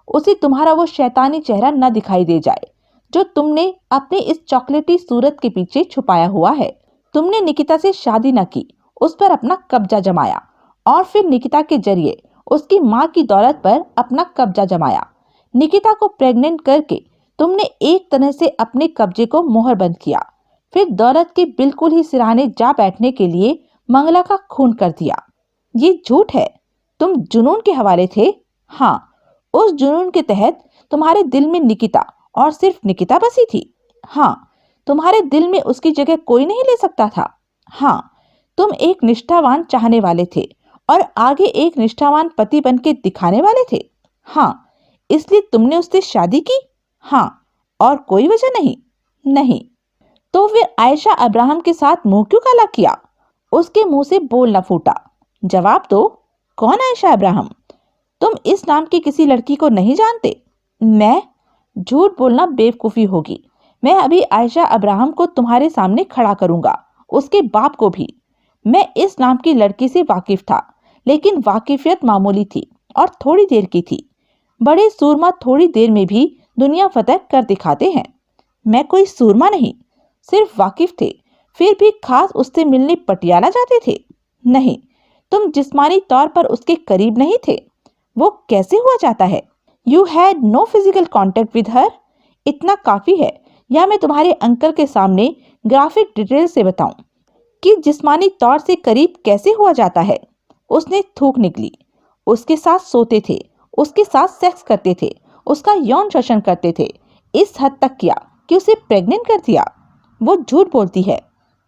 उसे तुम्हारा वो शैतानी चेहरा न दिखाई दे जाए जो तुमने अपने इस चॉकलेटी सूरत के पीछे छुपाया हुआ है। तुमने निकिता से शादी न की, उस पर अपना कब्जा जमाया, और फिर निकिता के जरिए उसकी माँ की दौलत पर अपना कब्जा जमाया। निकिता को प्रेग्नेंट करके तुमने एक तरह से अपने कब्जे को मोहर बंद किया, फिर दौलत के बिल्कुल ही सिरहाने जा बैठने के लिए मंगला का खून कर दिया। ये झूठ है, तुम जुनून के हवाले थे। हाँ, उस जुनून के तहत तुम्हारे दिल में निकिता और सिर्फ निकिता बसी थी। हाँ, तुम्हारे दिल में उसकी जगह कोई नहीं ले सकता था। हाँ, तुम एक निष्ठावान चाहने वाले थे और आगे एक निष्ठावान पति बन के दिखाने वाले थे। हाँ, इसलिए तुमने उससे शादी की। हाँ, और कोई वजह नहीं। नहीं तो फिर आयशा अब्राहम के साथ मुंह क्यों काला किया? उसके मुंह से बोल न फूटा। जवाब दो, कौन आयशा अब्राहम? तुम इस नाम की किसी लड़की को नहीं जानते? मैं? झूठ बोलना बेवकूफी होगी। मैं अभी आयशा अब्राहम को तुम्हारे सामने खड़ा करूंगा, उसके बाप को भी। मैं इस नाम की लड़की से वाकिफ था, लेकिन वाकिफियत मामूली थी और थोड़ी देर की थी। बड़े सूरमा थोड़ी देर में भी दुनिया फतह कर दिखाते हैं। मैं कोई सूरमा नहीं, सिर्फ वाकिफ थे, फिर भी खास उससे मिलने पटियाला जाते थे। नहीं, तुम जिस्मानी तौर पर उसके करीब नहीं थे। वो कैसे हुआ जाता है? You had no physical contact with her. इतना काफी है, या मैं तुम्हारे अंकल के सामने ग्राफिक डिटेल से बताऊं कि जिस्मानी तौर से करीब कैसे हुआ जाता है। उसने थूक निकली। उसके साथ सोते थे, उसके साथ सेक्स करते थे, उसका यौन शोषण करते थे, इस हद तक किया कि उसे प्रेग्नेंट कर दिया। वो झूठ बोलती है।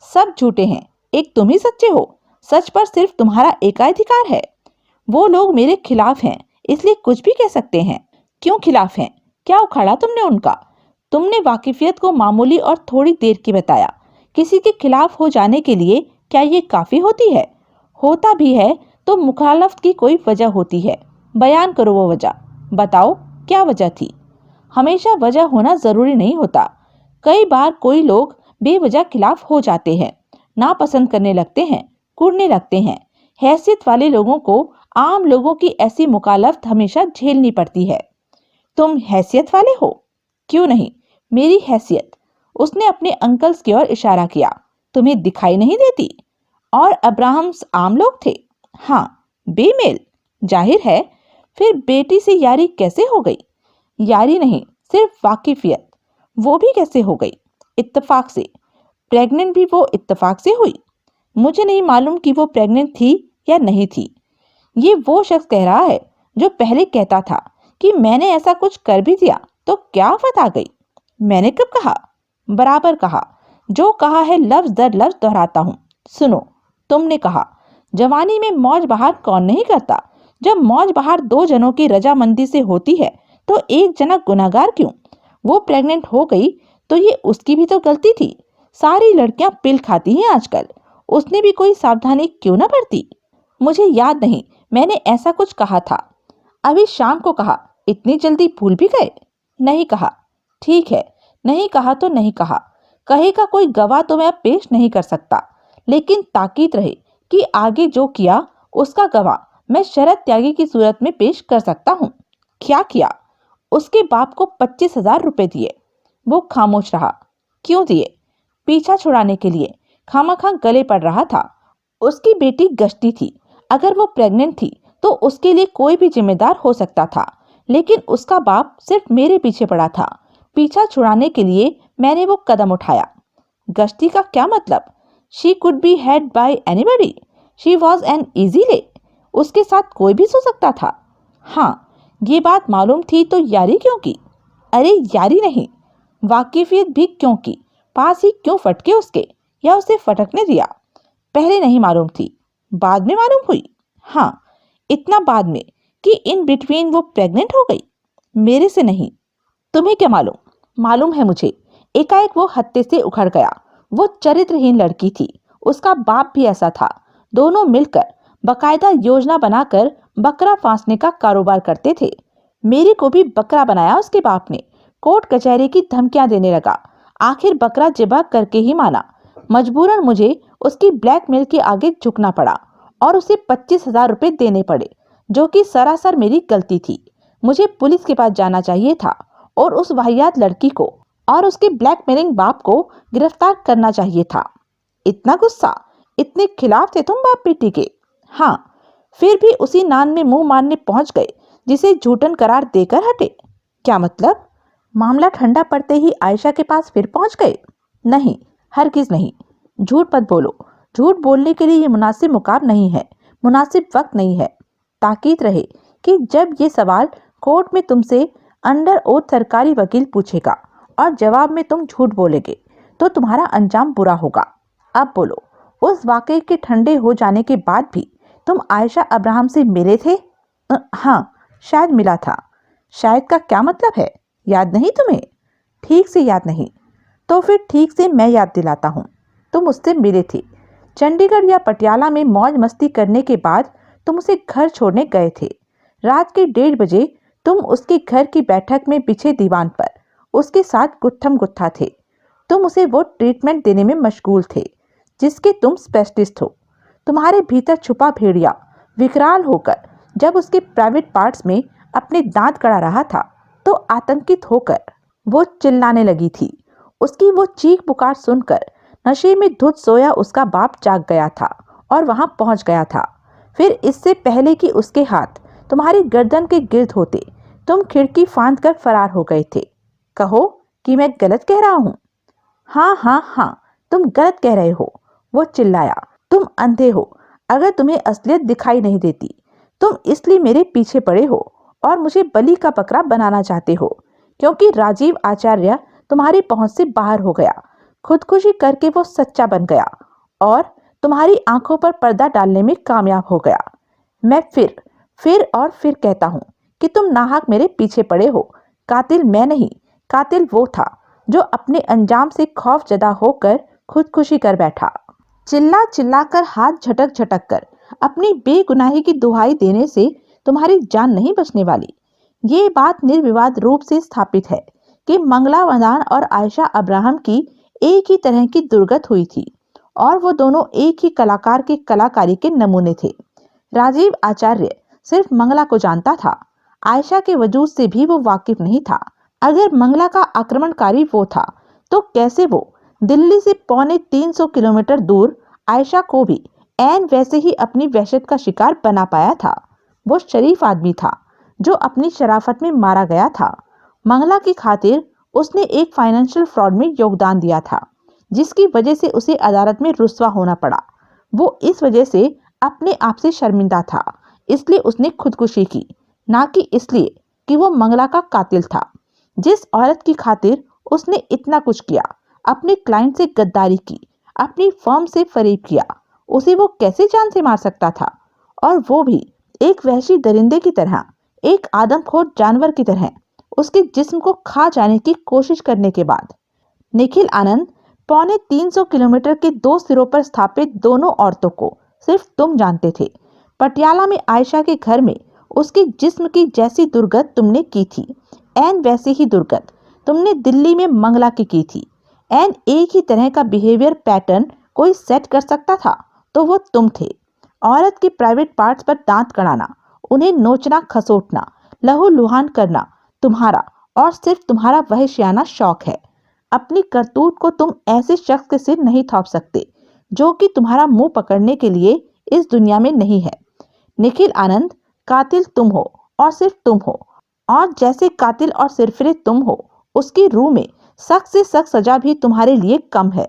सब झूठे हैं, एक तुम ही सच्चे हो। सच पर सिर्फ तुम्हारा एकाधिकार है। वो लोग मेरे खिलाफ हैं, इसलिए कुछ भी कह सकते हैं। क्यों खिलाफ हैं? क्या उखाड़ा तुमने उनका? तुमने वाकिफियत को मामूली और थोड़ी देर की बताया। किसी के खिलाफ हो जाने के लिए क्या ये काफी होती है? होता भी है तो मुखालफत की कोई वजह होती है। बयान करो वो वजह। बताओ, क्या वजह थी? हमेशा वजह होना जरूरी नहीं होता। कई बार कोई लोग बेवजह खिलाफ हो जाते हैं, नापसंद करने लगते हैं, कूटने लगते हैं। हैसियत वाले लोगों को आम लोगों की ऐसी मुखालफत हमेशा झेलनी पड़ती है। तुम हैसियत वाले हो? क्यों नहीं, मेरी हैसियत। उसने अपने अंकल्स की ओर इशारा किया। तुम्हें दिखाई नहीं देती? और अब्राहम्स आम लोग थे। हाँ, बेमेल। जाहिर है। फिर बेटी से यारी कैसे हो गई? यारी नहीं, सिर्फ वाकिफियत। वो भी कैसे हो गई? इत्तेफाक से। प्रेग्नेंट भी वो इत्तेफाक से हुई। मुझे नहीं मालूम कि वो प्रेग्नेंट थी या नहीं थी। ये वो शख्स कह रहा है जो पहले कहता था कि मैंने ऐसा कुछ कर भी दिया तो क्या आफत आ गई। मैंने कब कहा? बराबर कहा। जो कहा है लफ्ज दर लफ्ज दोहराता हूँ। सुनो, तुमने कहा जवानी में मौज बहार कौन नहीं करता। जब मौज बहार दो जनों की रजामंदी से होती है तो एक जना गुनाहगार क्यों? वो प्रेग्नेंट हो गई तो ये उसकी भी तो गलती थी। सारी लड़कियां पिल खाती हैं आजकल। उसने भी कोई सावधानी क्यों ना बरती? मुझे याद नहीं मैंने ऐसा कुछ कहा था। अभी शाम को कहा। इतनी जल्दी भूल भी गए? नहीं कहा। ठीक है, नहीं कहा तो नहीं कहा। कहेगा कोई गवाह तो मैं अब पेश नहीं कर सकता, लेकिन ताकीद रहे कि आगे जो किया उसका गवाह मैं शरद त्यागी की सूरत में पेश कर सकता हूँ। क्या किया? उसके बाप को 25,000 रुपए दिए। वो खामोश रहा। क्यों दिए? पीछा छुड़ाने के लिए। खामखा गले पड़ रहा था। उसकी बेटी गश्ती थी। अगर वो प्रेग्नेंट थी तो उसके लिए कोई भी जिम्मेदार हो सकता था, लेकिन उसका बाप सिर्फ मेरे पीछे पड़ा था। पीछा छुड़ाने के लिए मैंने वो कदम उठाया। गश्ती का क्या मतलब? She could be had bye anybody. She was an easy ले। उसके साथ कोई भी सो सकता था। हाँ, ये बात मालूम थी तो यारी क्यों की? अरे यारी नहीं, वाकिफियत भी क्यों की? पास ही क्यों फटके उसके, या उसे फटकने दिया? पहले नहीं मालूम थी, बाद में मालूम हुई। हाँ, इतना बाद में कि इन बिटवीन वो प्रेग्नेंट हो गई। मेरे से नहीं। तुम्हें क्या मालूम? मालूम है मुझे। एकाएक वो हत्थे से उखड़ गया। वो चरित्रहीन लड़की थी, उसका बाप भी ऐसा था। दोनों मिलकर बकायदा योजना बनाकर बकरा फांसने का कारोबार करते थे। मेरी को भी बकरा बनाया उसके बाप ने। कोर्ट कचहरी की धमकियां देने लगा। आखिर बकरा जिबा करके ही माना। मजबूरन मुझे उसकी ब्लैकमेल के आगे झुकना पड़ा और उसे 25,000 रुपए देने पड़े, जो कि सरासर मेरी गलती थी। मुझे पुलिस के पास जाना चाहिए था और उस वाहियात लड़की को और उसके ब्लैकमेलिंग बाप को गिरफ्तार करना चाहिए था। इतना गुस्सा, इतने खिलाफ थे तुम बाप बेटी के। हाँ, फिर भी उसी नान में मुंह मारने पहुंच गए जिसे झूठन करार देकर हटे। क्या मतलब? मामला ठंडा पड़ते ही आयशा के पास फिर पहुंच गए? नहीं, हरगिज नहीं। झूठ मत बोलो। झूठ बोलने के लिए ये मुनासिब मुकाम नहीं है, मुनासिब वक्त नहीं है। ताकीद रहे कि जब ये सवाल कोर्ट में तुमसे अंडर ओथ सरकारी वकील पूछेगा और जवाब में तुम झूठ बोलेगे तो तुम्हारा अंजाम बुरा होगा। अब बोलो, उस वाकये के ठंडे हो जाने के बाद भी तुम आयशा अब्राहम से मिले थे? हाँ, शायद मिला था। शायद का क्या मतलब है? याद नहीं तुम्हें? ठीक से याद नहीं। तो फिर ठीक से मैं याद दिलाता हूँ। तुम उससे मिले थे। चंडीगढ़ या पटियाला में मौज मस्ती करने के बाद तुम उसे घर छोड़ने गए थे। रात के 1:30 बजे तुम उसके घर की बैठक में बिछे दीवान पर उसके साथ गुत्थम गुत्था थे। तुम उसे वो ट्रीटमेंट देने में मशगूल थे जिसके तुम स्पेशलिस्ट हो। तुम्हारे भीतर छुपा भेड़िया विकराल होकर जब उसके प्राइवेट पार्ट्स में अपने दांत कड़ा रहा था तो आतंकित होकर वो चिल्लाने लगी थी। उसकी वो चीख पुकार सुनकर नशे में धुत सोया उसका बाप जाग गया था और वहां पहुंच गया था। फिर इससे पहले कि उसके हाथ तुम्हारी गर्दन के गिर्द होते तुम खिड़की फांद कर फरार हो गए थे। कहो कि मैं गलत कह रहा हूँ? हाँ हाँ हाँ, तुम गलत कह रहे हो, वो चिल्लाया। तुम अंधे हो अगर तुम्हें असलियत दिखाई नहीं देती। तुम इसलिए मेरे पीछे पड़े हो और मुझे बलि का बकरा बनाना चाहते हो क्योंकि राजीव आचार्य तुम्हारी पहुंच से बाहर हो गया। खुदकुशी करके वो सच्चा बन गया और तुम्हारी आंखों पर पर्दा डालने में कामयाब हो गया। मैं फिर और फिर कहता हूँ कि तुम नाहक मेरे पीछे पड़े हो। कातिल मैं नहीं, कातिल वो था जो अपने अंजाम से खौफजदा होकर खुदकुशी कर बैठा। चिल्ला चिल्ला कर हाथ झटक झटक कर अपनी बेगुनाही की दुहाई देने से तुम्हारी जान नहीं बचने वाली। ये बात निर्विवाद रूप से स्थापित है कि मंगला वदान और आयशा अब्राहम की एक ही तरह की दुर्गत हुई थी और वो दोनों एक ही कलाकार के कलाकारी के नमूने थे। राजीव आचार्य सिर्फ मंगला को जानता था, आयशा के वजूद से भी वो वाकिफ नहीं था। अगर मंगला का आक्रमणकारी वो था तो कैसे वो दिल्ली से 350 किलोमीटर दूर आयशा को भी ऐन वैसे ही अपनी वहशत का शिकार बना पाया था? वो शरीफ आदमी था जो अपनी शराफत में मारा गया था। मंगला की खातिर उसने एक फाइनेंशियल फ्रॉड में योगदान दिया था जिसकी वजह से उसे अदालत में रुस्वा होना पड़ा। वो इस वजह से अपने आप से शर्मिंदा था, इसलिए उसने खुदकुशी की, ना कि इसलिए कि वो मंगला का कातिल था। जिस औरत की खातिर उसने इतना कुछ किया, अपने क्लाइंट से गद्दारी की, अपनी फर्म से फरेब किया, उसे वो कैसे जान से मार सकता था? और वो भी एक वहशी दरिंदे की तरह, एक आदमखोर जानवर की तरह उसके जिस्म को खा जाने की कोशिश करने के बाद। निखिल आनंद, 350 किलोमीटर के दो सिरों पर स्थापित दोनों औरतों को सिर्फ तुम जानते थे। पटियाला में आयशा के घर में उसके जिस्म की जैसी दुर्गत तुमने की थी, एन वैसी ही दुर्गत तुमने दिल्ली में मंगला की थी। एन एक ही तरह का बिहेवियर पैटर्न कोई सेट कर सकता था तो वो तुम थे। औरत के प्राइवेट पार्ट्स पर दांत कड़ाना, उन्हें नोचना खसोटना, लहू लुहान करना तुम्हारा और सिर्फ तुम्हारा वहशियाना शौक है। अपनी करतूत को तुम ऐसे शख्स के सिर नहीं थोप सकते जो कि तुम्हारा मुंह पकड़ने के लिए इस दुनिया में नहीं है। निखिल आनंद, कातिल तुम हो और सिर्फ तुम हो, और जैसे कातिल और सिरफिरे तुम हो उसकी रूह में सख्त से सख्त सजा भी तुम्हारे लिए कम है।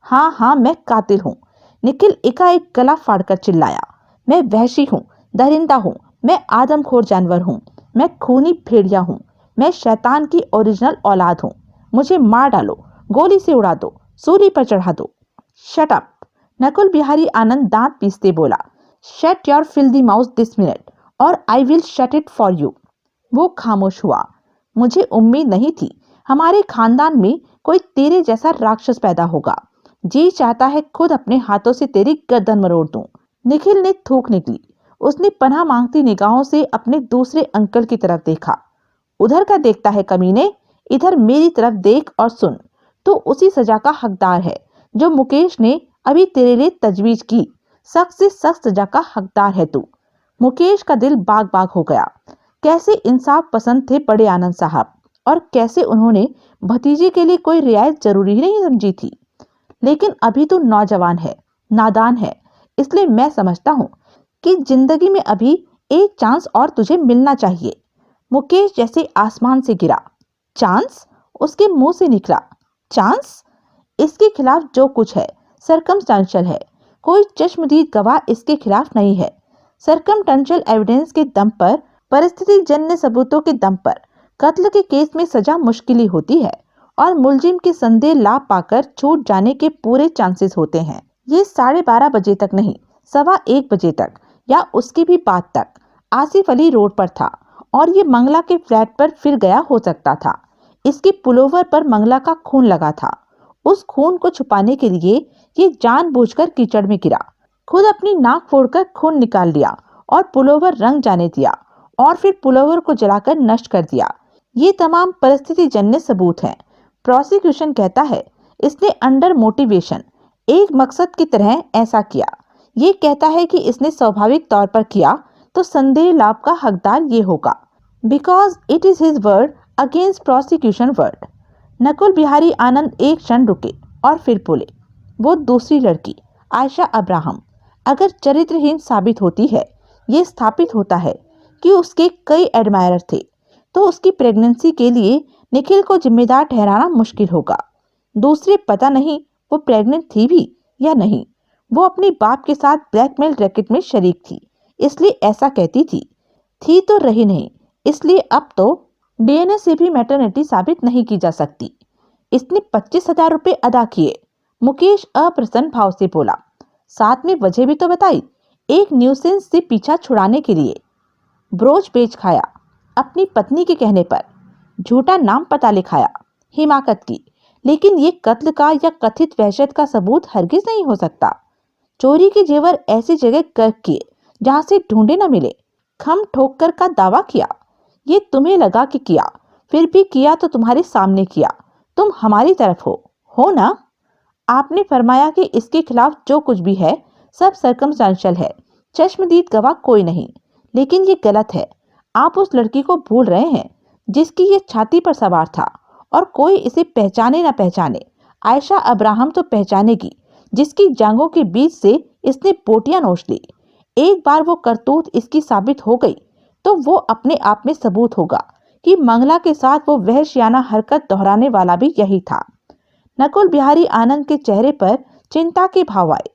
हाँ हाँ, मैं कातिल हूँ। निखिल एकाएक गला फाड़कर चिल्लाया। मैं वहशी हूँ, दरिंदा हूँ, मैं आदमखोर जानवर हूँ। मैं खूनी भेड़िया हूँ, मैं शैतान की ओरिजिनल औलाद हूँ। मुझे मार डालो, गोली से उड़ा दो, सूली पर चढ़ा दो। शट अप, नकुल बिहारी आनंद दांत पीसते बोला। Shut your filthy mouth this minute और I will shut it for you. वो खामोश हुआ। मुझे उम्मीद नहीं थी हमारे खानदान में कोई तेरे जैसा राक्षस पैदा होगा। जी चाहता है खुद अपने हाथों से तेरी गर्दन मरोड़ दूं। निखिल ने थूक निकली। उसने पनाह मांगती निगाहों से अपने दूसरे अंकल की तरफ देखा। उधर का देखता है कमीने, इधर मेरी तरफ देख और सुन। तो उसी सजा का हकदार है जो मुकेश ने अभी तेरे लिए तजवीज की। सख्त से सख्त सजा का हकदार है तू। मुकेश का दिल बाग बाग हो गया। कैसे इंसाफ पसंद थे बड़े आनंद साहब, और कैसे उन्होंने भतीजे के लिए कोई रियायत जरूरी नहीं समझी थी। लेकिन अभी तू नौजवान है, नादान है, इसलिए मैं समझता हूँ कि जिंदगी में अभी एक चांस और तुझे मिलना चाहिए। मुकेश जैसे आसमान से गिरा। चांस? उसके मुंह से निकला। चांस? इसके खिलाफ जो कुछ है सरकमस्टेंशियल है। कोई चश्मदीद गवाह इसके खिलाफ नहीं है। सरकमस्टेंशियल एविडेंस के दम पर, परिस्थिति जन्य सबूतों के दम पर कत्ल के केस में सजा मुश्किल ही होती है और मुलजिम के संदेह लाभ पाकर छूट जाने के पूरे चांसेस होते हैं। ये 12:30 बजे तक नहीं, 1:15 बजे तक या उसकी भी बात तक आसिफ अली रोड पर था और ये मंगला के फ्लैट पर फिर गया हो सकता था। इसके पुलोवर पर मंगला का खून लगा था। उस खून को छुपाने के लिए ये जानबूझकर कीचड़ में गिरा, खुद अपनी नाक फोड़कर खून निकाल लिया और पुलोवर रंग जाने दिया और फिर पुलोवर को जलाकर नष्ट कर दिया। ये तमाम परिस्थिति जन्य सबूत हैं। प्रोसिक्यूशन कहता है इसने अंडर मोटिवेशन, एक मकसद की तरह ऐसा किया। ये कहता है कि इसने स्वाभाविक तौर पर किया तो संदेह लाभ का हकदार ये होगा, because it is his word against prosecution word. Nakul Bihari Anand एक क्षण रुके और फिर बोले, वो दूसरी लड़की आयशा अब्राहम अगर चरित्रहीन साबित होती है, ये स्थापित होता है कि उसके कई एडमायरर थे, तो उसकी प्रेगनेंसी के लिए निखिल को जिम्मेदार ठहराना मुश्किल होगा। दूसरे पता नहीं वो प्रेग्नेंट थी भी या नहीं। वो अपने बाप के साथ ब्लैकमेल रैकेट में शरीक थी, इसलिए ऐसा कहती थी तो रही नहीं, इसलिए अब तो डीएनए से भी मैटरनिटी साबित नहीं की जा सकती। इसने 25,000 रुपये अदा किए। मुकेश अप्रसन्न भाव से बोला। साथ में वजह भी तो बताई, एक न्यूसेंस से पीछा छुड़ाने के लिए। ब्रोच बेच खाया अपनी पत्नी के कहने पर, झूठा नाम पता लिखाया हिमाकत की, लेकिन ये कत्ल का या कथित वहशत का सबूत हरगिज नहीं हो सकता। चोरी के जेवर ऐसी जगह कर किए जहां से ढूंढे न मिले, खम ठोक कर का दावा किया। ये तुम्हें लगा कि किया, फिर भी किया तो तुम्हारे सामने किया। तुम हमारी तरफ हो ना? आपने फरमाया कि इसके खिलाफ जो कुछ भी है सब सर्कमस्टेंशियल है, चश्मदीद गवाह कोई नहीं। लेकिन ये गलत है। आप उस लड़की को भूल रहे हैं जिसकी ये छाती पर सवार था, और कोई इसे पहचाने न पहचाने, आयशा अब्राहम तो पहचानेगी जिसकी जांघों के बीच से इसने बोटियां नोच ली। एक बार वो करतूत इसकी साबित हो गई तो वो अपने आप में सबूत होगा कि मंगला के साथ वो वहशियाना हरकत दोहराने वाला भी यही था। नकुल बिहारी आनंद के चेहरे पर चिंता के भाव आए।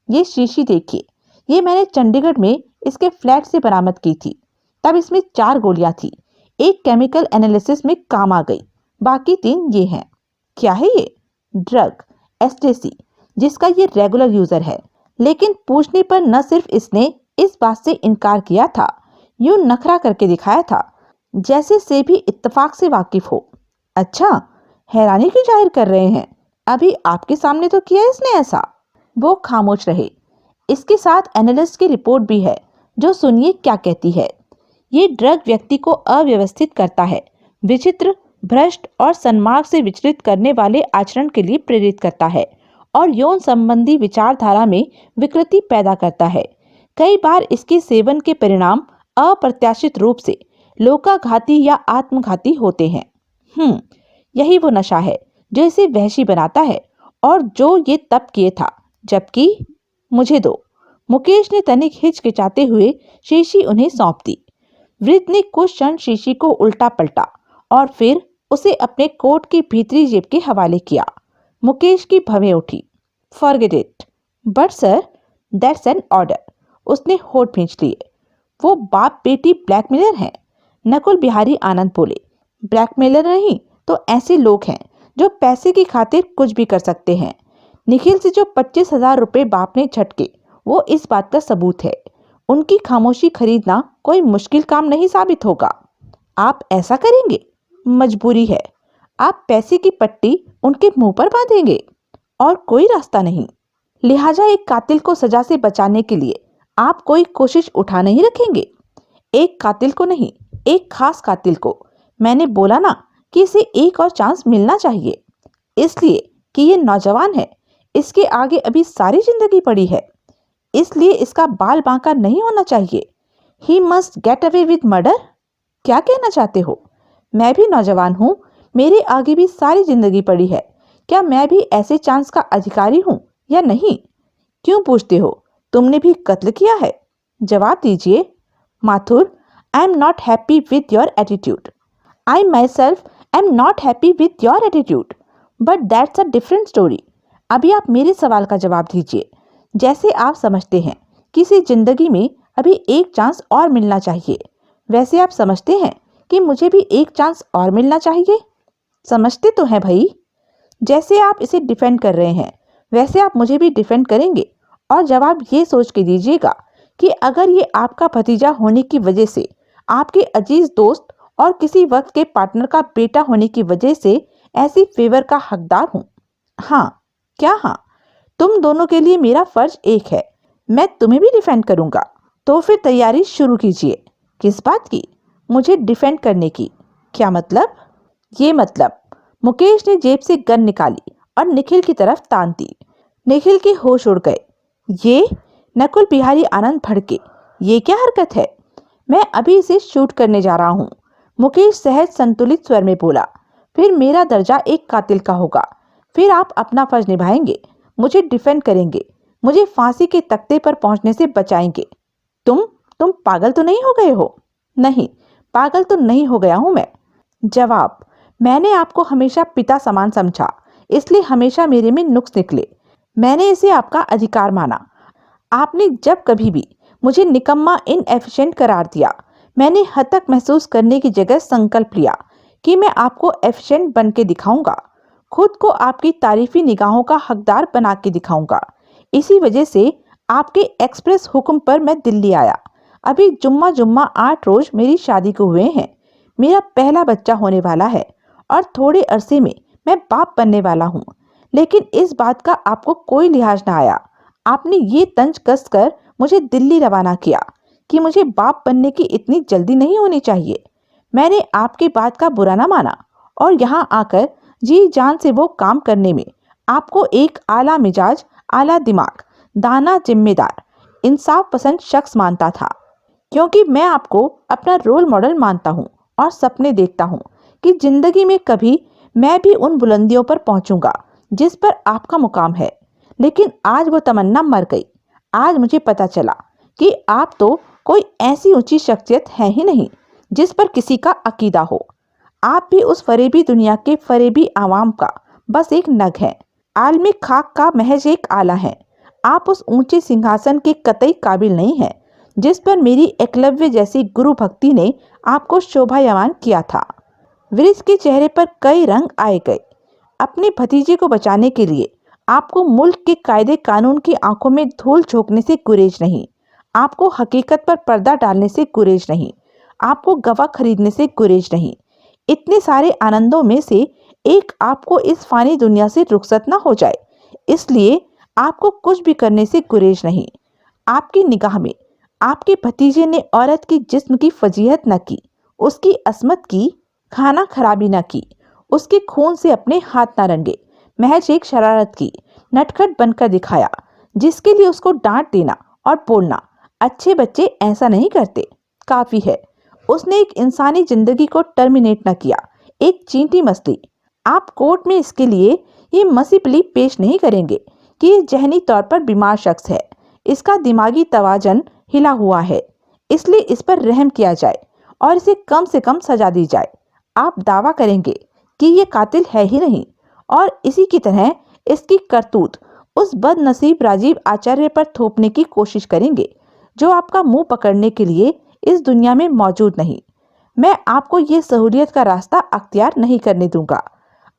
ये शीशी देखिए, ये मैंने चंडीगढ़ में इसके फ्लैट से बरामद की थी। तब इसमें 4 गोलियां थी, एक केमिकल एनालिसिस में काम आ गई, बाकी 3 ये हैं। क्या है ये? ड्रग एस्टेसी, जिसका ये रेगुलर यूजर है। लेकिन पूछने पर न सिर्फ इसने इस बात से इनकार किया था, यूं नखरा करके दिखाया था जैसे से भी इत्तेफाक से वाकिफ हो। अच्छा, हैरानी क्यों जाहिर कर रहे हैं? अभी आपके सामने तो किया इसने ऐसा। वो खामोश रहे। इसके साथ एनालिस्ट की रिपोर्ट भी है, जो सुनिए क्या कहती है। ये ड्रग व्यक्ति को अव्यवस्थित करता है, विचित्र, भ्रष्ट और सन्मार्ग से विचलित करने वाले आचरण के लिए प्रेरित करता है और यौन संबंधी विचारधारा में विकृति पैदा करता है। कई बार इसके सेवन के परिणाम अप्रत्याशित रूप से लोकाघाती या आत्मघाती होते हैं। यही वो नशा है जो इसे वहशी बनाता है, और जो ये तब किए था जबकि। मुझे दो। मुकेश ने तनिक हिचकिचाते हुए शीशी उन्हें सौंप दी। वृद्ध ने कुछ क्षण शीशी को उल्टा पलटा और फिर उसे अपने कोट की भीतरी जेब के हवाले किया। मुकेश की भवें उठी। Forget it, but sir that's an order. उसने होठ भींच लिए। वो बाप बेटी ब्लैकमेलर हैं। नकुल बिहारी आनंद बोले। ब्लैकमेलर नहीं तो ऐसे लोग हैं जो पैसे की खातिर कुछ भी कर सकते हैं। निखिल से जो 25,000 रुपए बाप ने झटके वो इस बात का सबूत है। उनकी खामोशी खरीदना कोई मुश्किल काम नहीं साबित होगा। आप ऐसा करेंगे? मजबूरी है। आप पैसे की पट्टी उनके मुंह पर बांधेंगे और कोई रास्ता नहीं। लिहाजा एक कातिल को सजा से बचाने के लिए आप कोई कोशिश उठा नहीं रखेंगे। एक कातिल को नहीं, एक खास कातिल को। मैंने बोला ना कि इसे एक और चांस मिलना चाहिए, इसलिए कि ये नौजवान है, इसके आगे अभी सारी जिंदगी पड़ी है, इसलिए इसका बाल बांका नहीं होना चाहिए। He must get away with murder. क्या कहना चाहते हो? मैं भी नौजवान हूँ, मेरे आगे भी सारी जिंदगी पड़ी है। क्या मैं भी ऐसे चांस का अधिकारी हूँ या नहीं? क्यों पूछते हो? तुमने भी कत्ल किया है। जवाब दीजिए। Mathur, I am not happy with your attitude. I my self am not happy with your attitude, but that's a different story. अभी आप मेरे सवाल का जवाब दीजिए। जैसे आप समझते हैं किसी जिंदगी में अभी एक चांस और मिलना चाहिए, वैसे आप समझते हैं कि मुझे भी एक चांस और मिलना चाहिए। समझते तो हैं भाई। जैसे आप इसे डिफेंड कर रहे हैं वैसे आप मुझे भी डिफेंड करेंगे। और जवाब ये सोच के दीजिएगा कि अगर ये आपका भतीजा होने की वजह से, आपके अजीज दोस्त और किसी वक्त के पार्टनर का बेटा होने की वजह से ऐसी फेवर का हकदार हूँ। हाँ, क्या हाँ? तुम दोनों के लिए मेरा फर्ज एक है, मैं तुम्हें भी डिफेंड करूंगा। तो फिर तैयारी शुरू कीजिए। किस बात की? मुझे डिफेंड करने की। क्या मतलब? ये मतलब, मुकेश ने जेब से गन निकाली और निखिल की तरफ तान दी। निखिल के होश उड़ गए। ये? नकुल बिहारी आनंद भड़के। ये क्या हरकत है? मैं अभी इसे शूट करने जा रहा हूँ। मुकेश सहज संतुलित स्वर में बोला। फिर मेरा दर्जा एक कातिल का होगा। फिर आप अपना फर्ज निभाएंगे, मुझे डिफेंड करेंगे, मुझे फांसी के तख्ते पर पहुंचने से बचाएंगे। तुम पागल तो नहीं हो गए हो? नहीं, पागल तो नहीं हो गया हूं मैं। जवाब, मैंने आपको हमेशा पिता समान समझा, इसलिए हमेशा मेरे में नुक्स निकले। मैंने इसे आपका अधिकार माना। आपने जब कभी भी मुझे निकम्मा इनएफिशिएंट करार दिया, मैंने हतक महसूस करने की जगह संकल्प लिया कि मैं आपको एफिशिएंट बन के दिखाऊंगा, खुद को आपकी तारीफी निगाहों का हकदार बना के दिखाऊंगा। इसी वजह से आपके एक्सप्रेस हुक्म पर मैं दिल्ली आया। अभी जुम्मा 8 रोज मेरी शादी को हुए हैं। मेरा पहला बच्चा होने वाला है और थोड़े अरसे में मैं बाप बनने वाला हूँ। लेकिन इस बात का आपको कोई लिहाज ना आया। आपने ये तंज कसकर मुझे दिल्ली रवाना किया कि मुझे बाप बनने की इतनी जल्दी नहीं होनी चाहिए। मैंने आपकी बात का बुरा ना माना और यहाँ आकर जी जान से वो काम करने में आपको एक आला मिजाज, आला दिमाग, दाना, जिम्मेदार, इंसाफ पसंद शख्स मानता था। क्योंकि मैं आपको अपना रोल मॉडल मानता हूँ और सपने देखता हूँ कि जिंदगी में कभी मैं भी उन बुलंदियों पर पहुंचूंगा जिस पर आपका मुकाम है। लेकिन आज वो तमन्ना मर गई। आज मुझे पता चला कि आप तो कोई ऐसी ऊंची शख्सियत है ही नहीं जिस पर किसी का अकीदा हो। आप भी उस फरेबी दुनिया के फरेबी आवाम का बस एक नग है, आलमी खाक का महज एक आला है। आप उस ऊंचे सिंहासन के कतई काबिल नहीं है जिस पर मेरी एकलव्य जैसी गुरु भक्ति ने आपको शोभायमान किया था। वृष के चेहरे पर कई रंग आए गए। अपने भतीजे को बचाने के लिए आपको मुल्क के कायदे कानून की आंखों में धूल झोंकने से गुरेज नहीं, आपको हकीकत पर पर्दा डालने से गुरेज नहीं, आपको गवाह खरीदने से गुरेज नहीं। इतने सारे आनंदों में से एक आपको इस फानी दुनिया से रुखसत ना हो जाए, इसलिए आपको कुछ भी करने से गुरेज नहीं। आपकी निगाह में आपके भतीजे ने औरत की जिस्म की फजीहत न की, उसकी असमत की, खाना खराबी न की, उसके खून से अपने हाथ न रंगे, महज एक शरारत की, नटखट बनकर दिखाया, जिसके लिए उसको डांट देना और बोलना अच्छे बच्चे ऐसा नहीं करते काफी है। उसने एक इंसानी जिंदगी को टर्मिनेट न किया, एक चींटी मसली। आप कोर्ट में इसके लिए ये मसी प्लीप पेश नहीं करेंगे कि ये जहनी तौर पर बीमार शख्स है, इसका दिमागी तवाजन हिला हुआ है, इसलिए इस पर रहम किया जाए और इसे कम से कम सजा दी जाए। आप दावा करेंगे कि ये कातिल है ही नहीं और इसी की तरह इसकी करतूत उस बदनसीब राजीव आचार्य पर थोपने की कोशिश करेंगे जो आपका मुंह पकड़ने के लिए इस दुनिया में मौजूद नहीं। मैं आपको ये सहूलियत का रास्ता अख्तियार नहीं करने दूंगा।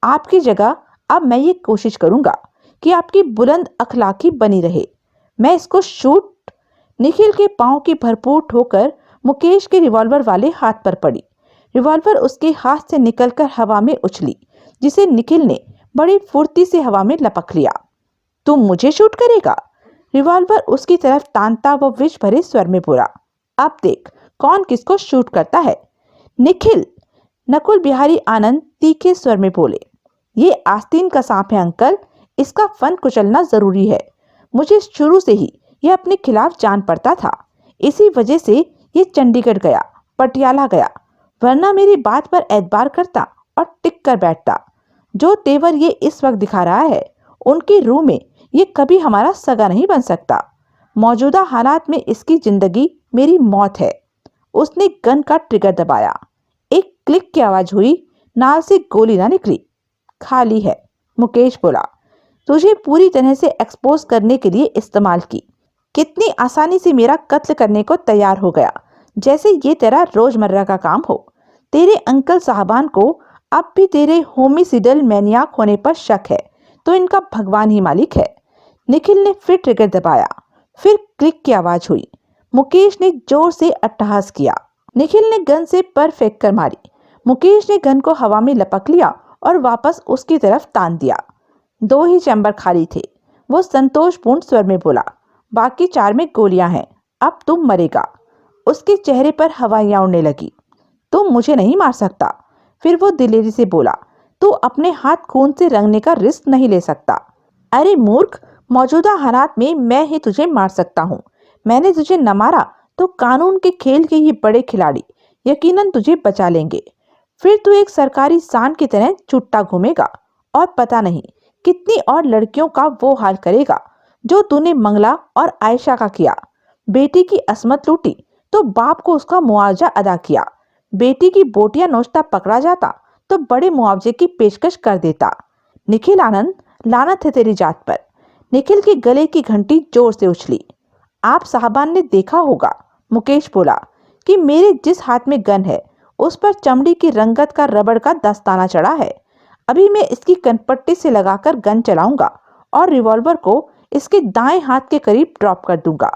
आपकी जगह अब मैं ये कोशिश करूंगा कि आपकी बुलंद अखलाकी बनी रहे। मैं इसको शूट। निखिल के पांव की भरपूर ठोकर मुकेश के रिवॉल्वर वाले हाथ पर पड़ी। रिवॉल्वर उसके हाथ से निकलकर हवा में उछली, जिसे निखिल ने बड़ी फुर्ती से हवा में लपक लिया। तुम मुझे शूट करेगा? रिवॉल्वर उसकी तरफ तानता वो विष भरे स्वर में बोला। अब देख कौन किसको शूट करता है। निखिल, नकुल बिहारी आनंद तीखे स्वर में बोले। ये आस्तीन का सांप है अंकल, इसका फन कुचलना जरूरी है। मुझे शुरू से ही यह अपने खिलाफ जान पड़ता था। इसी वजह से ये चंडीगढ़ गया, पटियाला गया, वरना मेरी बात पर एतबार करता और टिक कर बैठता। जो तेवर ये इस वक्त दिखा रहा है, उनकी रूह में ये कभी हमारा सगा नहीं बन सकता। मौजूदा हालात में इसकी जिंदगी मेरी मौत है। उसने गन का ट्रिगर दबाया। एक क्लिक की आवाज हुई। नाल से गोली ना निकली। खाली है, मुकेश बोला। तुझे पूरी तरह से एक्सपोज करने के लिए इस्तेमाल की। कितनी आसानी से मेरा कत्ल करने को तैयार हो गया, जैसे ये तेरा रोजमर्रा का काम हो। तेरे अंकल साहबान को अब भी तेरे होमिसिडल मैनियाक होने पर शक है, तो इनका भगवान ही मालिक है। निखिल ने फिर ट्रिगर दबाया। फिर क्लिक की आवाज हुई। मुकेश ने जोर से अट्टहास किया। निखिल ने गन से पर फेंक कर मारी। मुकेश ने गन को हवा में लपक लिया और वापस उसकी तरफ तान दिया। 2 ही चैम्बर खाली थे। वो संतोषपूर्ण स्वर में बोला, बाकी 4 में गोलियां हैं, अब तुम मरेगा। उसके चेहरे पर हवाइयां उड़ने लगी। तुम मुझे नहीं मार सकता। फिर वो दिलेरी से बोला, तू अपने हाथ खून से रंगने का रिस्क नहीं ले सकता। अरे मूर्ख, मौजूदा हालात में मैं ही तुझे मार सकता हूँ। मैंने तुझे न मारा तो कानून के खेल के ये बड़े खिलाड़ी यकीनन तुझे बचा लेंगे। फिर तू एक सरकारी सांड की तरह छुट्टा घूमेगा और पता नहीं कितनी और लड़कियों का वो हाल करेगा जो तूने मंगला और आयशा का किया। बेटी की असमत लूटी तो बाप को उसका मुआवजा अदा किया। बेटी की बोटियां नोचता पकड़ा जाता तो बड़े मुआवजे की पेशकश कर देता। निखिल आनंद, लानत है तेरी जात पर। निखिल के गले की घंटी जोर से उछली। आप साहबान ने देखा होगा, मुकेश बोला, कि मेरे जिस हाथ में गन है उस पर चमड़ी की रंगत का रबड़ का दस्ताना चढ़ा है। अभी मैं इसकी कनपट्टी से लगाकर गन चलाऊंगा और रिवॉल्वर को इसके दाएं हाथ के करीब ड्रॉप कर दूंगा।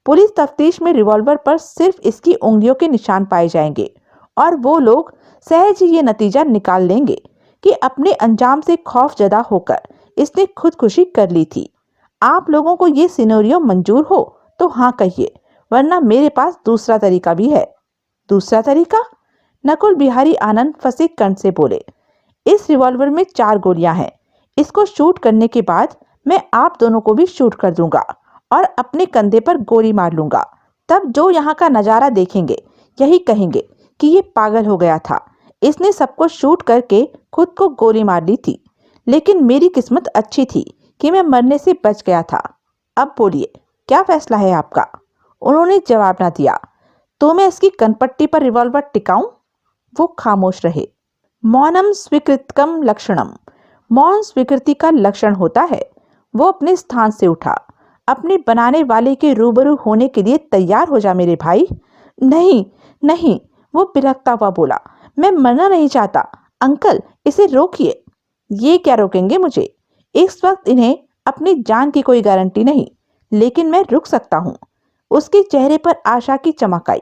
पुलिस तफ्तीश में रिवॉल्वर पर सिर्फ इसकी उंगलियों के निशान पाए जाएंगे और वो लोग सहज ही ये नतीजा निकाल लेंगे कि अपने अंजाम से खौफजदा होकर इसने खुदकुशी कर ली थी। आप लोगों को ये सिनेरियो मंजूर हो तो हाँ कहिए, वरना मेरे पास दूसरा तरीका भी है। दूसरा तरीका? नकुल बिहारी आनंद फंसे कंठ से बोले। इस रिवॉल्वर में 4 गोलियां हैं। इसको शूट करने के बाद मैं आप दोनों को भी शूट कर दूंगा और अपने कंधे पर गोली मार लूंगा। तब जो यहाँ का नजारा देखेंगे यही कहेंगे कि ये पागल हो गया था, इसने सबको शूट करके खुद को गोली मार ली थी। लेकिन मेरी किस्मत अच्छी थी कि मैं मरने से बच गया था। अब बोलिए, क्या फैसला है आपका? उन्होंने जवाब ना दिया। तो मैं इसकी कनपट्टी पर रिवॉल्वर टिकाऊं? वो खामोश रहे। मौनम स्वीकृतकम लक्षणम। मौन स्वीकृति का लक्षण होता है। वो अपने स्थान से उठा। अपने बनाने वाले के रूबरू होने के लिए तैयार हो जा मेरे भाई। नहीं नहीं, वो बिलखता हुआ बोला, मैं मरना नहीं चाहता। अंकल, इसे रोकिए। ये क्या रोकेंगे मुझे? इस वक्त इन्हें अपनी जान की कोई गारंटी नहीं, लेकिन मैं रुक सकता हूँ। उसके चेहरे पर आशा की चमक आई।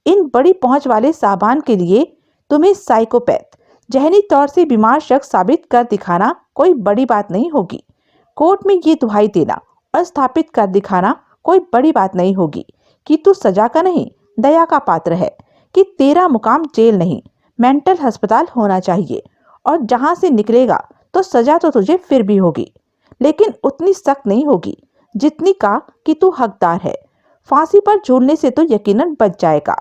इन बड़ी पहुंच वाले साहबान के लिए तुम्हें साइकोपैथ, जहनी तौर से बीमार शख्स साबित कर दिखाना कोई बड़ी बात नहीं होगी। कोर्ट में ये दुहाई देना और स्थापित कर दिखाना कोई बड़ी बात नहीं होगी कि तू सजा का नहीं, दया का पात्र है, कि तेरा मुकाम जेल नहीं, मेंटल अस्पताल होना चाहिए, और जहां से निकलेगा तो सजा तो तुझे फिर भी होगी, लेकिन उतनी सख्त नहीं होगी जितनी का कि तू हकदार है। फांसी पर झूलने से तो यकीनन बच जाएगा।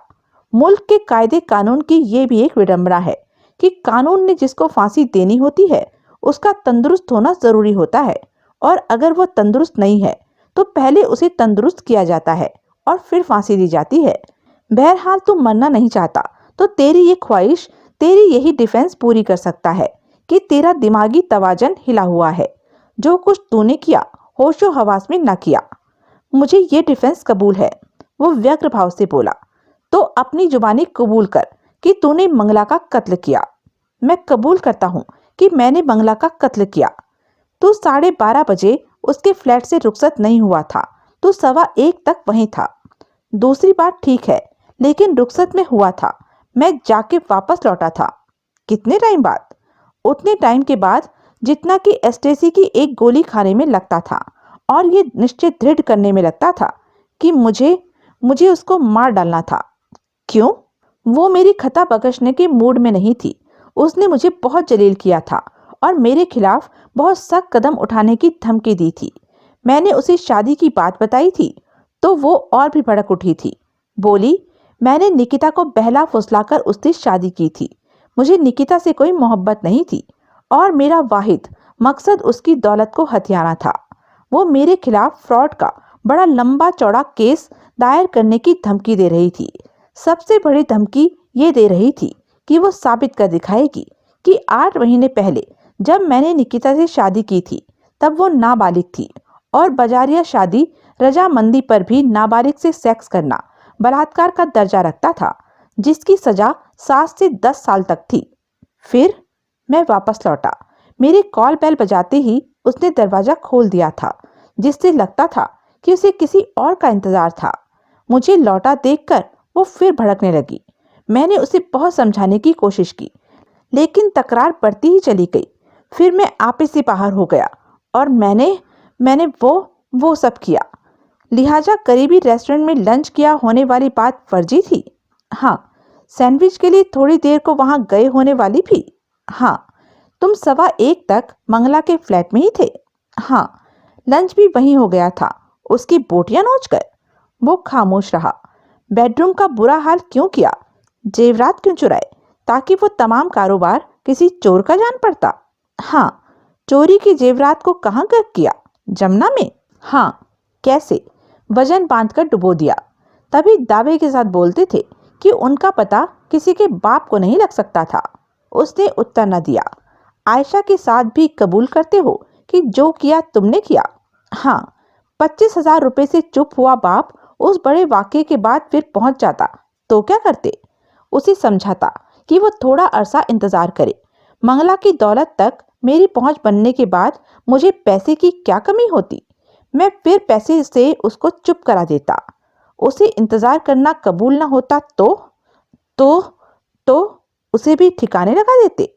मुल्क के कायदे कानून की ये भी एक विडंबना है कि कानून ने जिसको फांसी देनी होती है उसका तंदुरुस्त होना जरूरी होता है, और अगर वो तंदुरुस्त नहीं है तो पहले उसे तंदुरुस्त किया जाता है और फिर फांसी दी जाती है। बहरहाल तू मरना नहीं चाहता तो तेरी ये ख्वाहिश, तेरी यही डिफेंस पूरी कर सकता है कि तेरा दिमागी तवाजन हिला हुआ है। जो कुछ तूने किया होशो हवास में न किया। मुझे ये डिफेंस कबूल है, वो व्यग्र भाव से बोला। तो अपनी जुबानी कबूल कर कि तूने मंगला का कत्ल किया। मैं कबूल करता हूँ कि मैंने मंगला का कत्ल किया। तू 12:30 बजे उसके फ्लैट से रुखसत नहीं हुआ था, तू 1:15 तक वहीं था। दूसरी बात ठीक है, लेकिन रुखसत में हुआ था, मैं जाके वापस लौटा था। कितने टाइम बाद? उतने टाइम के बाद जितना कि एस्टेसी की एक गोली खाने में लगता था, और ये निश्चय दृढ़ करने में लगता था कि मुझे मुझे उसको मार डालना था। क्यों? वो मेरी खता बख्शने के मूड में नहीं थी। उसने मुझे बहुत जलील किया था और मेरे खिलाफ बहुत सख्त कदम उठाने की धमकी दी थी। मैंने उसे शादी की बात बताई थी तो वो और भी भड़क उठी थी। बोली, मैंने निकिता को बहला फुसलाकर उससे शादी की थी। मुझे निकिता से कोई मोहब्बत नहीं थी और मेरा वाहिद मकसद उसकी दौलत को हथियाना था। वो मेरे खिलाफ फ्रॉड का बड़ा लंबा चौड़ा केस दायर करने की धमकी दे रही थी। सबसे बड़ी धमकी ये दे रही थी कि वो साबित कर दिखाएगी कि 8 महीने पहले जब मैंने निकिता से शादी की थी तब वो नाबालिग थी, और बाजारिया शादी रजामंदी पर भी नाबालिग से सेक्स करना बलात्कार का दर्जा रखता था, जिसकी सजा 7 से 10 साल तक थी। फिर मैं वापस लौटा। मेरी कॉल बेल बजाते ही उसने दरवाजा खोल दिया था, जिससे लगता था कि उसे किसी और का इंतजार था। मुझे लौटा देखकर वो फिर भड़कने लगी। मैंने उसे बहुत समझाने की कोशिश की, लेकिन तकरार बढ़ती ही चली गई। फिर मैं आपे से बाहर हो गया और मैंने वो सब किया। लिहाजा करीबी रेस्टोरेंट में लंच किया होने वाली बात फर्जी थी। हाँ, सैंडविच के लिए थोड़ी देर को वहां गए होने वाली भी। हाँ, तुम 1:15 तक मंगला के फ्लैट में ही थे। हाँ, लंच भी वहीं हो गया था, उसकी बोटियां नोचकर। वो खामोश रहा। बेडरूम का बुरा हाल क्यों किया? जेवरात क्यों चुराए? ताकि वो तमाम कारोबार किसी चोर का जान पड़ता? हाँ, चोरी की जेवरात को कहाँ गर्क किया? जमुना में? हाँ, कैसे? वजन बांधकर डुबो दिया। तभी दावे के साथ बोलते थे कि उनका पता किसी के बाप को नहीं लग सकता था। उसने उत्तर न दिया। आयशा के साथ भी कबूल करते हो कि जो किया तुमने किया? हाँ, 25,000 रुपए से चुप हुआ बाप उस बड़े वाक़ये के बाद फिर पहुंच जाता तो क्या करते? उसे समझाता कि वो थोड़ा अरसा इंतजार करे। मंगला की दौलत तक मेरी पहुंच बनने के बाद मुझे पैसे की क्या कमी होती? मैं फिर पैसे से उसको चुप करा देता। उसे इंतजार करना कबूल न होता तो तो उसे भी ठिकाने लगा देते।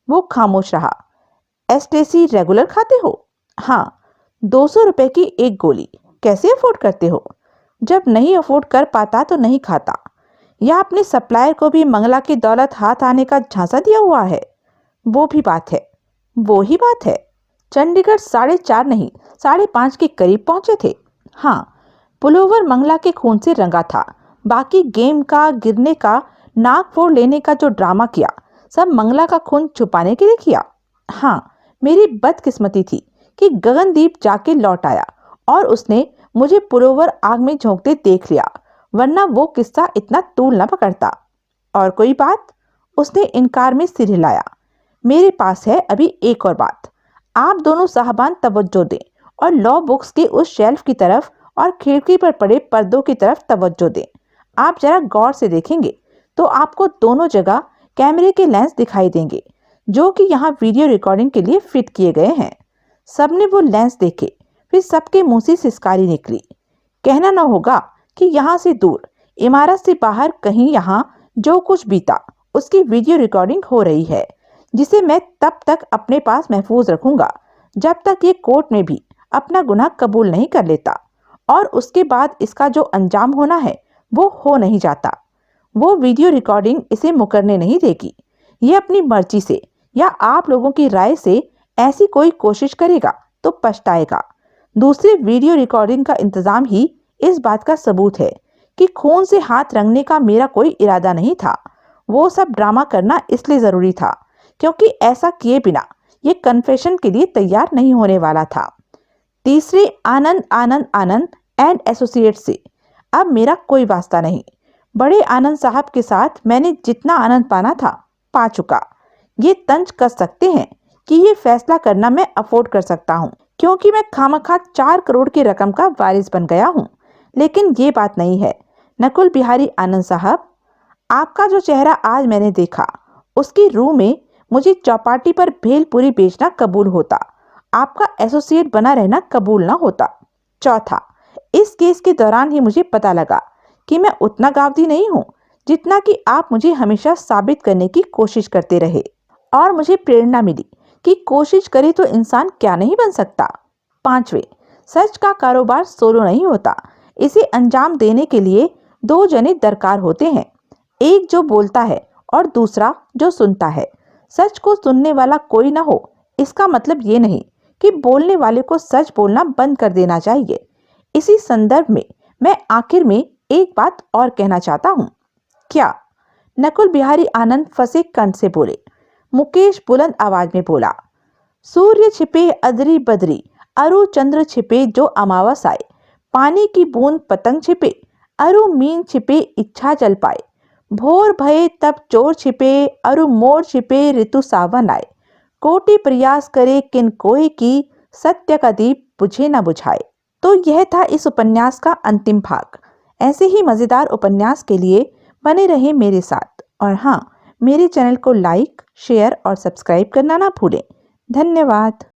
वो खामोश रहा। एस्टेसी रेगुलर खाते हो? हाँ, 200 रुपए की एक गोली। कैसे अफोर्ड करते हो? जब नहीं अफोर्ड कर पाता तो नहीं खाता। या अपने सप्लायर को भी मंगला की दौलत हाथ आने का झांसा दिया हुआ है? वो भी बात है। वो ही बात है। चंडीगढ़ 4:30 नहीं 5:30 के करीब पहुंचे थे। हाँ, पुलोवर मंगला के खून से रंगा था। बाकी गेम का, गिरने का, नाक फोड़ लेने का जो ड्रामा किया, सब मंगला का खून छुपाने के लिए किया। हाँ, मेरी बदकिस्मती थी कि गगनदीप जाके लौट आया और उसने मुझे पुलोवर आग में झोंकते देख लिया, वरना वो किस्सा इतना तूल न पकड़ता। और कोई बात? उसने इनकार में सिर हिलाया। मेरे पास है अभी एक और बात। आप दोनों साहबान तवज्जो दें और लॉ बुक्स के उस शेल्फ की तरफ और खिड़की पर पड़े पर्दों की तरफ तवज्जो दें। आप जरा गौर से देखेंगे तो आपको दोनों जगह कैमरे के लेंस दिखाई देंगे, जो कि यहाँ वीडियो रिकॉर्डिंग के लिए फिट किए गए हैं। सबने वो लेंस देखे, फिर सबके मुंह से सिसकारी निकली। कहना न होगा कि यहाँ से दूर, इमारत से बाहर कहीं यहाँ जो कुछ बीता उसकी वीडियो रिकॉर्डिंग हो रही है, जिसे मैं तब तक अपने पास महफूज रखूंगा जब तक ये कोर्ट में भी अपना गुनाह कबूल नहीं कर लेता, और उसके बाद इसका जो अंजाम होना है वो हो नहीं जाता। वो वीडियो रिकॉर्डिंग इसे मुकरने नहीं देगी। ये अपनी मर्जी से या आप लोगों की राय से ऐसी कोई कोशिश करेगा तो पछताएगा। दूसरी वीडियो रिकॉर्डिंग का इंतजाम ही इस बात का सबूत है कि खून से हाथ रंगने का मेरा कोई इरादा नहीं था। वो सब ड्रामा करना इसलिए जरूरी था क्योंकि ऐसा किए बिना ये कन्फेशन के लिए तैयार नहीं होने वाला था। तीसरे आनंद आनंद आनंद एंड एसोसिएट से अब मेरा कोई वास्ता नहीं। बड़े आनंद साहब के साथ मैंने जितना आनंद पाना था पा चुका। ये तंज कस सकते हैं कि ये फैसला करना मैं अफोर्ड कर सकता हूँ, क्योंकि मैं खामखा 4 करोड़ की रकम का वारिस बन गया हूँ। लेकिन ये बात नहीं है नकुल बिहारी आनंद साहब। आपका जो चेहरा आज मैंने देखा, उसकी रूह में मुझे चौपाटी पर भेलपुरी बेचना कबूल होता, आपका एसोसिएट बना रहना कबूल ना होता। चौथा, इस केस के दौरान ही मुझे पता लगा कि मैं उतना गावदी नहीं हूँ जितना कि आप मुझे हमेशा साबित करने की कोशिश करते रहे, और मुझे प्रेरणा मिली कि कोशिश करे तो इंसान क्या नहीं बन सकता। पांचवे, सच का कारोबार सोलो नहीं होता, इसे अंजाम देने के लिए दो जने दरकार होते हैं, एक जो बोलता है और दूसरा जो सुनता है। सच को सुनने वाला कोई ना हो, इसका मतलब ये नहीं कि बोलने वाले को सच बोलना बंद कर देना चाहिए। इसी संदर्भ में मैं आखिर में एक बात और कहना चाहता हूँ। क्या? नकुल बिहारी आनंद फंसे कंठ से बोले। मुकेश बुलंद आवाज में बोला, सूर्य छिपे अदरी बदरी, अरु चंद्र छिपे जो अमावस आए, पानी की बूंद पतंग छिपे, अरु मीन छिपे इच्छा जल पाए, भोर भये तब चोर छिपे, अरु मोर छिपे ऋतु सावन आए, कोटि प्रयास करे किन कोई की, सत्य का दीप बुझे न बुझाए। तो यह था इस उपन्यास का अंतिम भाग। ऐसे ही मजेदार उपन्यास के लिए बने रहें मेरे साथ, और हाँ, मेरे चैनल को लाइक, शेयर और सब्सक्राइब करना ना भूलें। धन्यवाद।